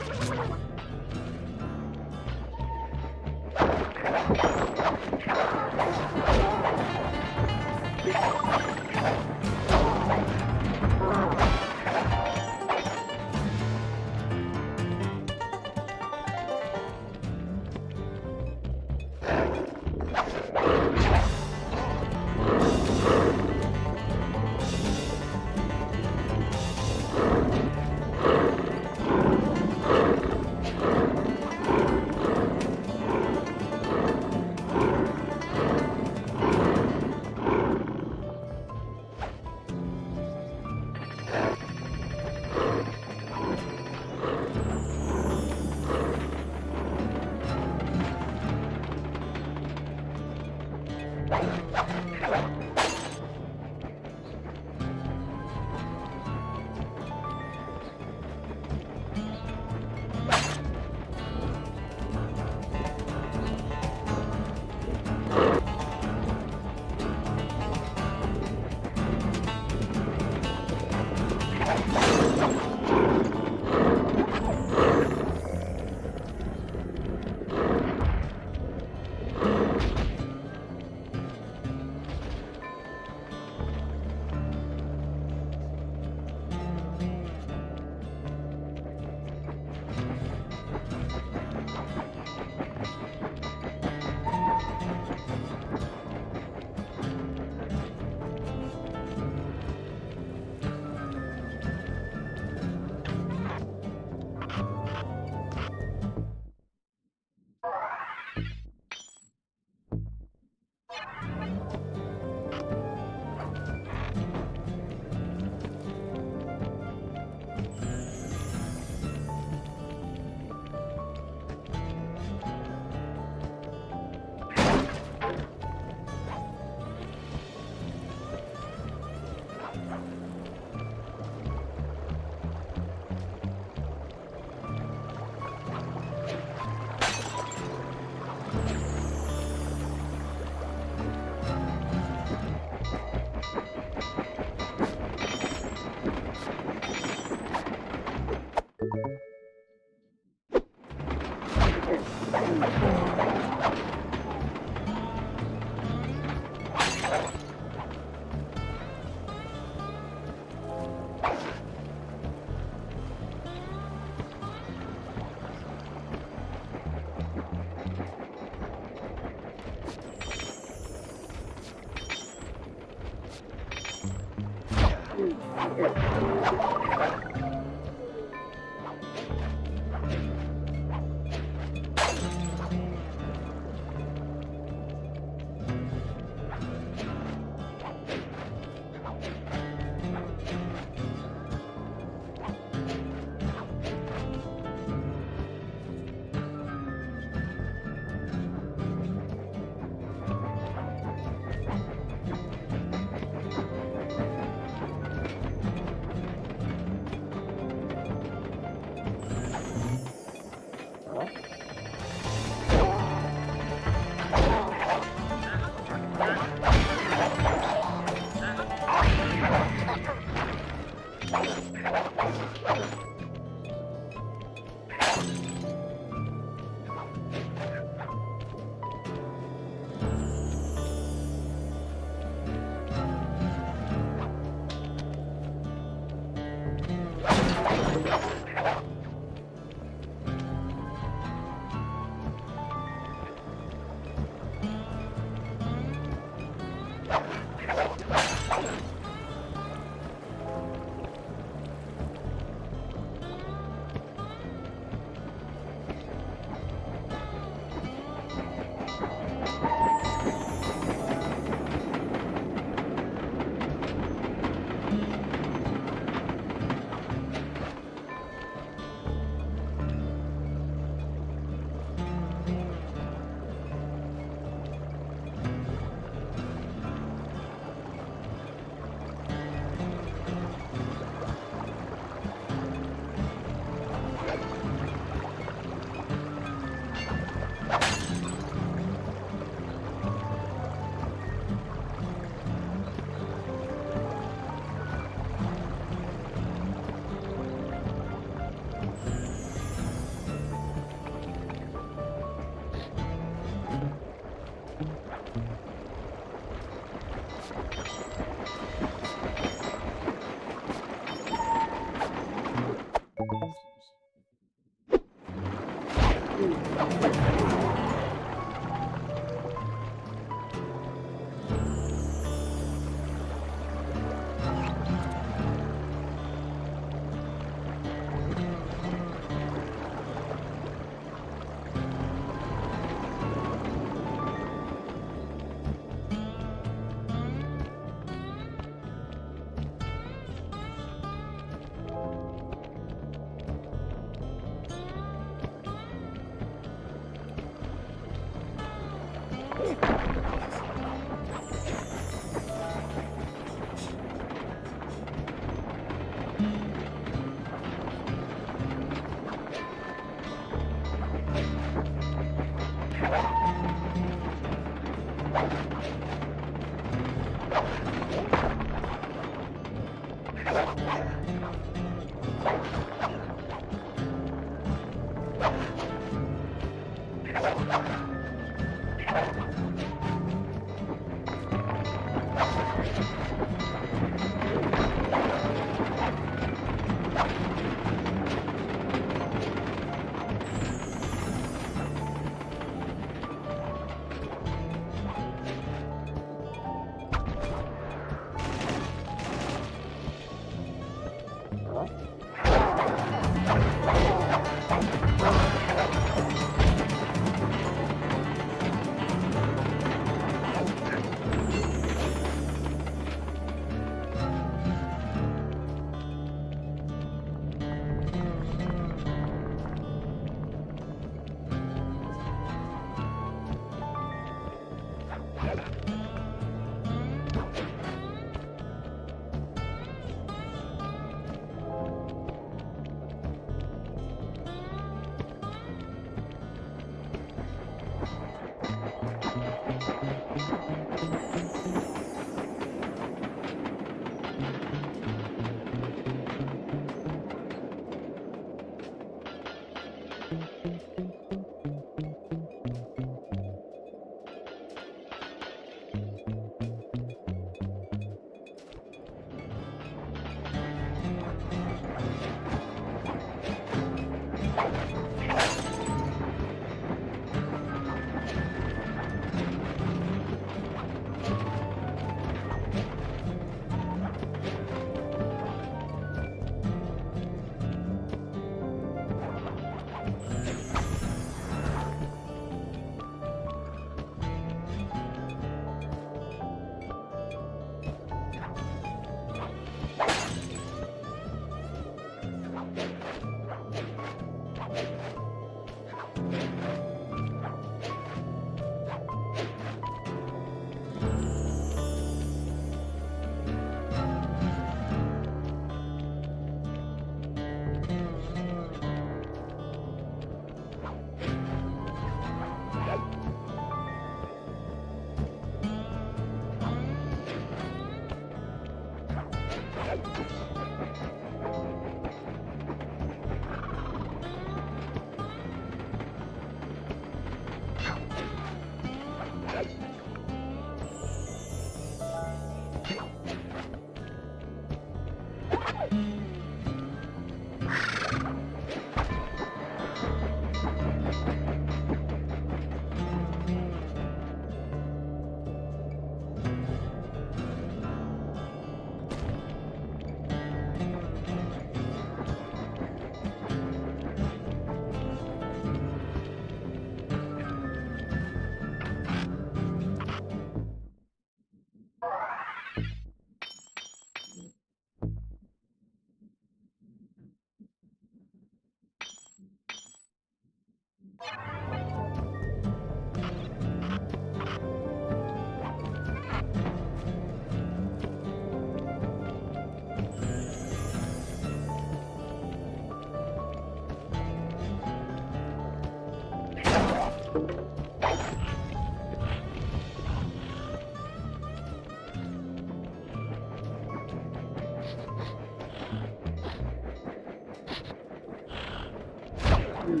That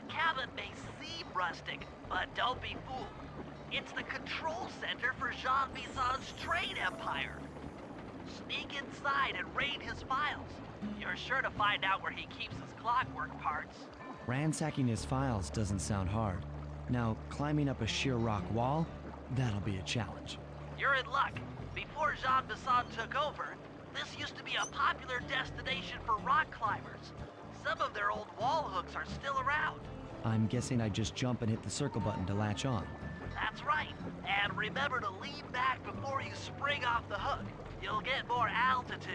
cabin may seem rustic, but don't be fooled. It's the control center for Jean Bison's trade empire. Sneak inside and raid his files. You're sure to find out where he keeps his clockwork parts. Ransacking his files doesn't sound hard. Now, climbing up a sheer rock wall? That'll be a challenge. You're in luck. Before Jean Bisson took over, this used to be a popular destination for rock climbers. Some of their old wall hooks are still around. I'm guessing I just jump and hit the circle button to latch on. That's right. And remember to lean back before you spring off the hook. You'll get more altitude.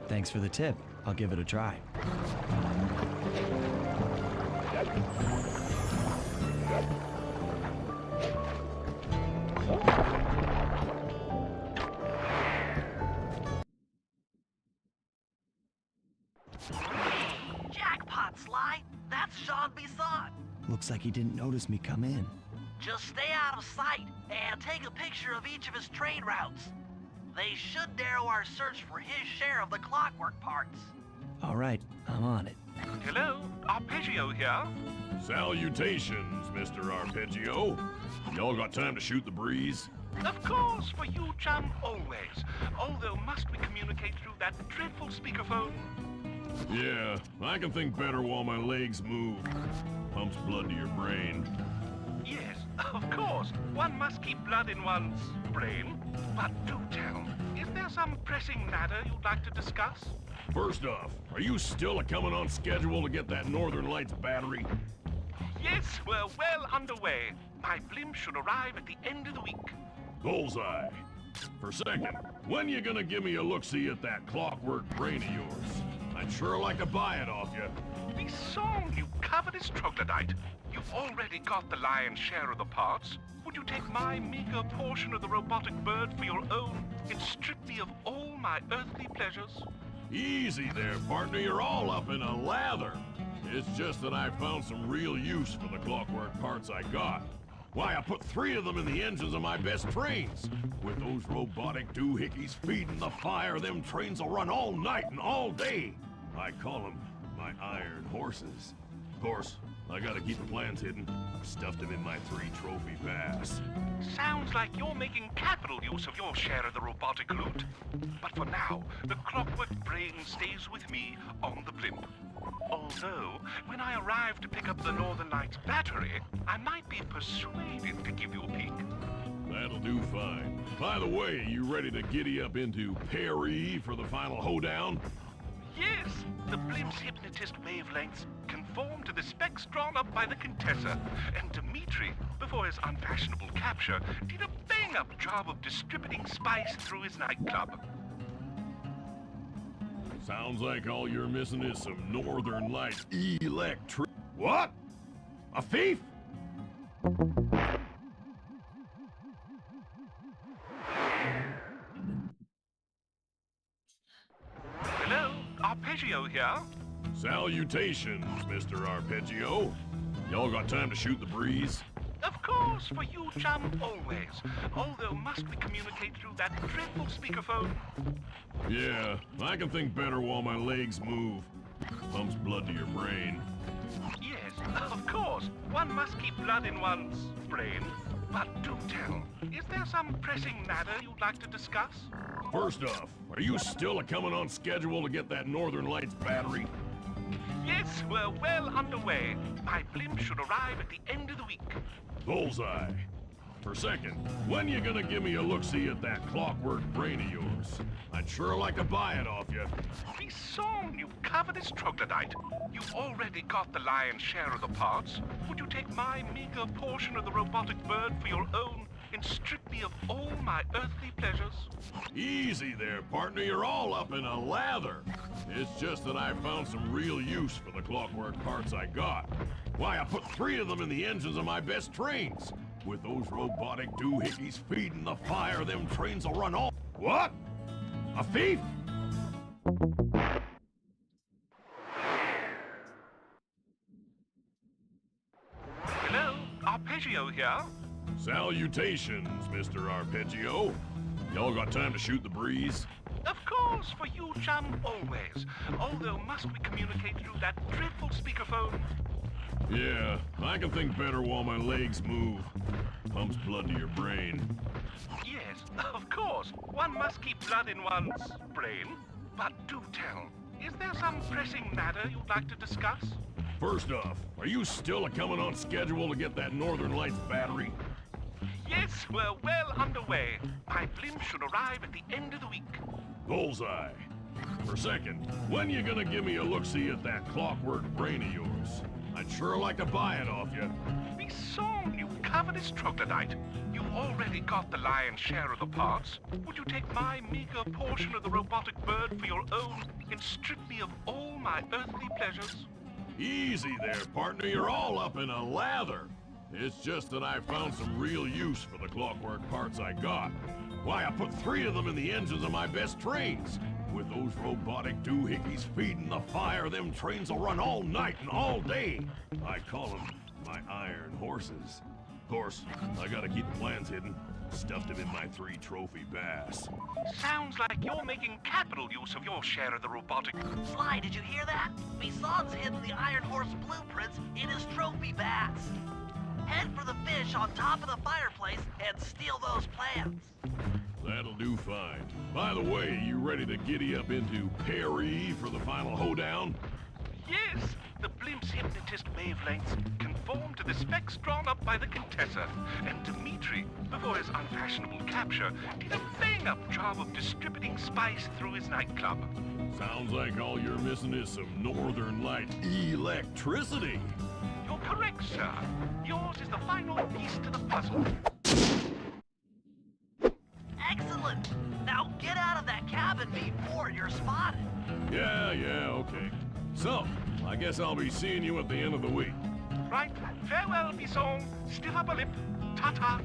Thanks for the tip. I'll give it a try. Jackpot, Sly. That's Jean Bisson. Looks like he didn't notice me come in. Just stay out of sight and take a picture of each of his trade routes. They should narrow our search for his share of the clockwork parts. All right, I'm on it. Hello, Arpeggio here. Salutations, Mr. Arpeggio. Y'all got time to shoot the breeze? Of course, for you, chum, always. Although, must we communicate through that dreadful speakerphone? Yeah, I can think better while my legs move. Pumps blood to your brain. Yes, of course. One must keep blood in one's brain. But do tell, is there some pressing matter you'd like to discuss? First off, are you still a-coming on schedule to get that Northern Lights battery? Yes, we're well underway. My blimp should arrive at the end of the week. Bullseye. For second, when you gonna give me a look-see at that clockwork brain of yours? I'd sure like to buy it off you. Be song, you covetous troglodyte. You've already got the lion's share of the parts. Would you take my meager portion of the robotic bird for your own and strip me of all my earthly pleasures? Easy there, partner. You're all up in a lather. It's just that I found some real use for the clockwork parts I got. Why, I put 3 of them in the engines of my best trains. With those robotic doohickeys feeding the fire, them trains will run all night and all day. I call them my iron horses. Of course, I gotta keep the plans hidden. I've stuffed them in my 3 trophy pass. Sounds like you're making capital use of your share of the robotic loot. But for now, the clockwork brain stays with me on the blimp. Although, when I arrive to pick up the Northern Lights battery, I might be persuaded to give you a peek. That'll do fine. By the way, you ready to giddy up into Paris for the final hoedown? Yes, the blimp's hypnotist wavelengths conform to the specs drawn up by the Contessa, and Dmitri, before his unfashionable capture, did a bang-up job of distributing spice through his nightclub. Sounds like all you're missing is some Northern Lights electric. What? A thief? Hello, Arpeggio here. Salutations, Mr. Arpeggio. Y'all got time to shoot the breeze? Of course, for you, chum, always. Although, must we communicate through that dreadful speakerphone? Yeah, I can think better while my legs move. Pumps blood to your brain. Yes, of course. One must keep blood in one's brain. But do tell, is there some pressing matter you'd like to discuss? First off, are you still a-coming on schedule to get that Northern Lights battery? Yes, we're well underway. My blimp should arrive at the end of the week. Bullseye. For second, when you gonna give me a look-see at that clockwork brain of yours? I'd sure like to buy it off you. Be song, you covetous troglodyte. You've already got the lion's share of the parts. Would you take my meager portion of the robotic bird for your own and strip me of all my earthly pleasures? Easy there, partner. You're all up in a lather. It's just that I found some real use for the clockwork parts I got. Why, I put 3 of them in the engines of my best trains. With those robotic doohickeys feeding the fire, them trains will run all... What? A thief? Hello, Arpeggio here. Salutations, Mr. Arpeggio. Y'all got time to shoot the breeze? Of course, for you, chum, always. Although, must we communicate through that dreadful speakerphone? Yeah, I can think better while my legs move. Pumps blood to your brain. Yes, of course. One must keep blood in one's brain. But do tell, is there some pressing matter you'd like to discuss? First off, are you still coming on schedule to get that Northern Lights battery? Yes, we're well underway. My blimp should arrive at the end of the week. Bullseye. For second, when you gonna give me a look-see at that clockwork brain of yours? I'd sure like to buy it off you. Be song, you covetous troglodyte. You already got the lion's share of the parts. Would you take my meager portion of the robotic bird for your own and strip me of all my earthly pleasures? Easy there, partner. You're all up in a lather. It's just that I found some real use for the clockwork parts I got. Why, I put 3 of them in the engines of my best trains. With those robotic doohickeys feeding the fire, them trains will run all night and all day. I call them my iron horses. Of course, I gotta keep the plans hidden. Stuffed them in my 3 trophy bass. Sounds like you're making capital use of your share of the robotic... Sly, did you hear that? Bison's hidden the Iron Horse blueprints in his trophy bass. Head for the fish on top of the fireplace and steal those plans. That'll do fine. By the way, you ready to giddy up into Perry for the final hoedown? Yes, the blimp's hypnotist wavelengths conform to the specs drawn up by the Contessa, and Dmitri, before his unfashionable capture, did a bang-up job of distributing spice through his nightclub. Sounds like all you're missing is some Northern Light electricity. You're correct, sir. Yours is the final piece to the puzzle. Excellent! Now get out of that cabin before you're spotted. Yeah, okay. So, I guess I'll be seeing you at the end of the week. Right. Farewell, Bison. Stiff upper lip. Ta-ta.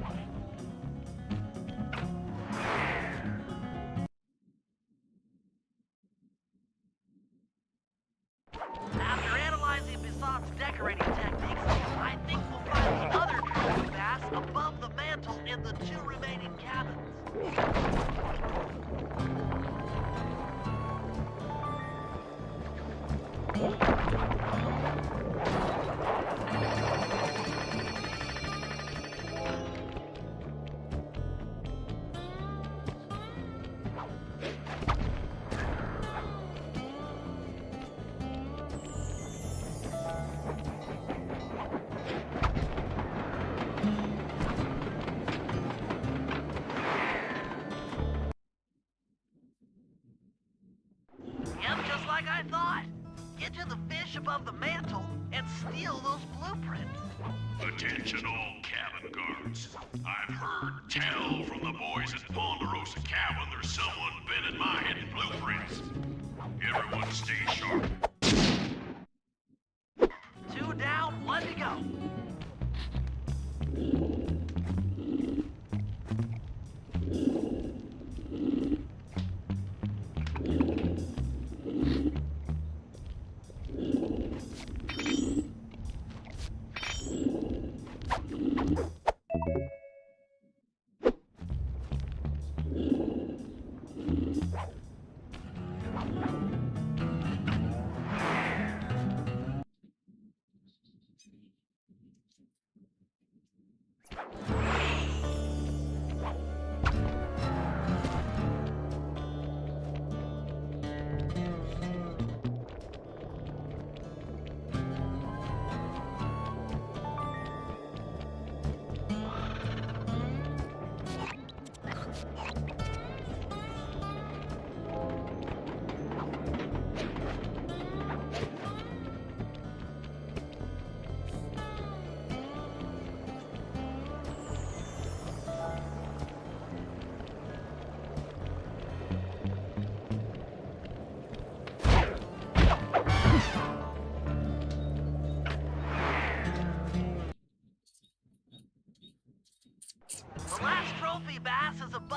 After analyzing Bison's decorating techniques, I think we'll find the other trophy bass above the mantle in the 2 remaining cabins. Yep, just like I thought. Get to the fish above the mantle and steal those blueprints. Attention all cabin guards. I've heard tell from the boys at Ponderosa Cabin there's someone been in my hidden blueprints. Everyone stay sharp. 2 down, 1 to go.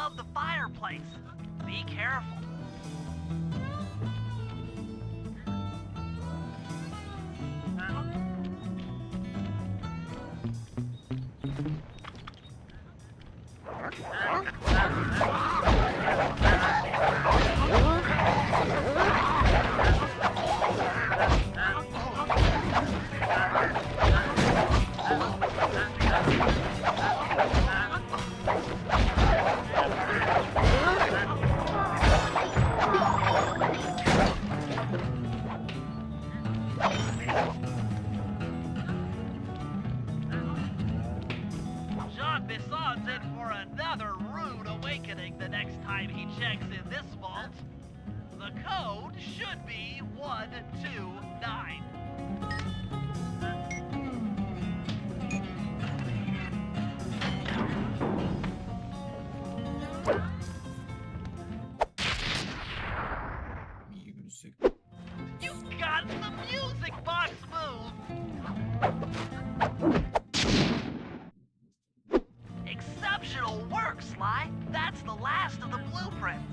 above the fireplace. Be careful. Jean Bisson's in for another rude awakening the next time he checks in this vault. The code should be 129. Music. You got the music box move! Exceptional work, Sly. That's the last of the blueprints.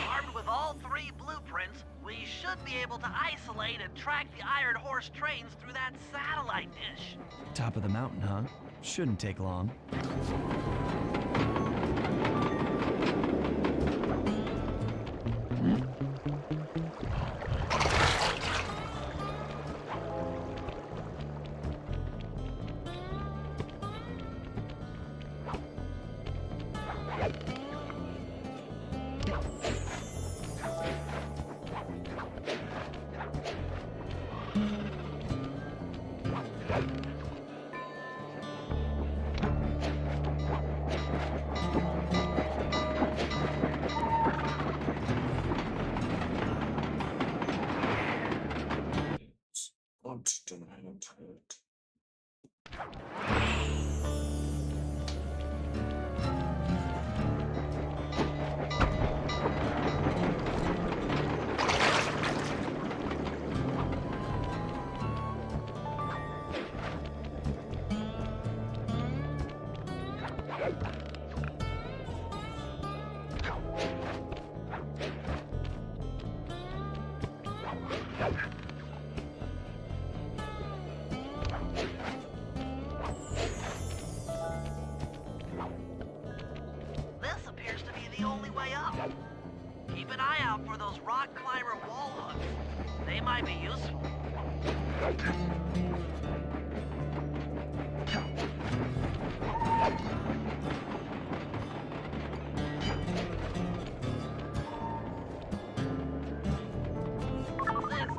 Armed with all three blueprints, we should be able to isolate and track the Iron Horse trains through that satellite dish. Top of the mountain, huh? Shouldn't take long. Not tonight. This appears to be the only way up. Keep an eye out for those rock climber wall hooks. They might be useful.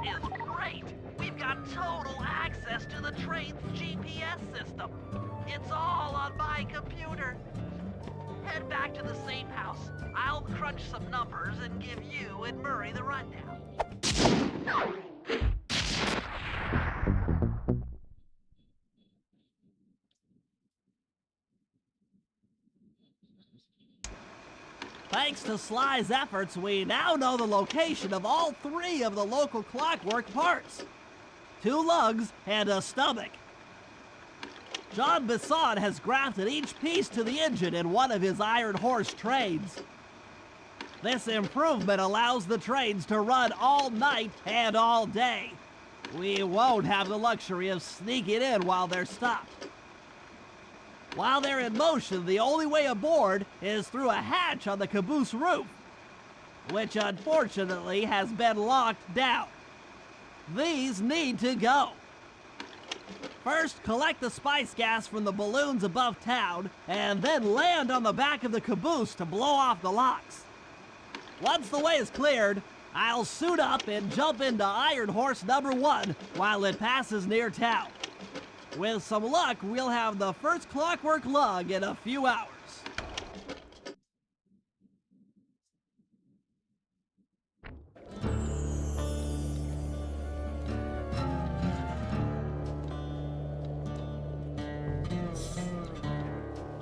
This is great. We've got total access to the train's GPS system. It's all on my computer. Head back to the safe house. I'll crunch some numbers and give you and Murray the rundown. Thanks to Sly's efforts, we now know the location of all three of the local clockwork parts. 2 lugs and a stomach. Jean Bisson has grafted each piece to the engine in one of his Iron Horse trains. This improvement allows the trains to run all night and all day. We won't have the luxury of sneaking in while they're stopped. While they're in motion, the only way aboard is through a hatch on the caboose roof, which unfortunately has been locked down. These need to go. First, collect the spice gas from the balloons above town, and then land on the back of the caboose to blow off the locks. Once the way is cleared, I'll suit up and jump into Iron Horse number 1 while it passes near town. With some luck, we'll have the first clockwork lug in a few hours.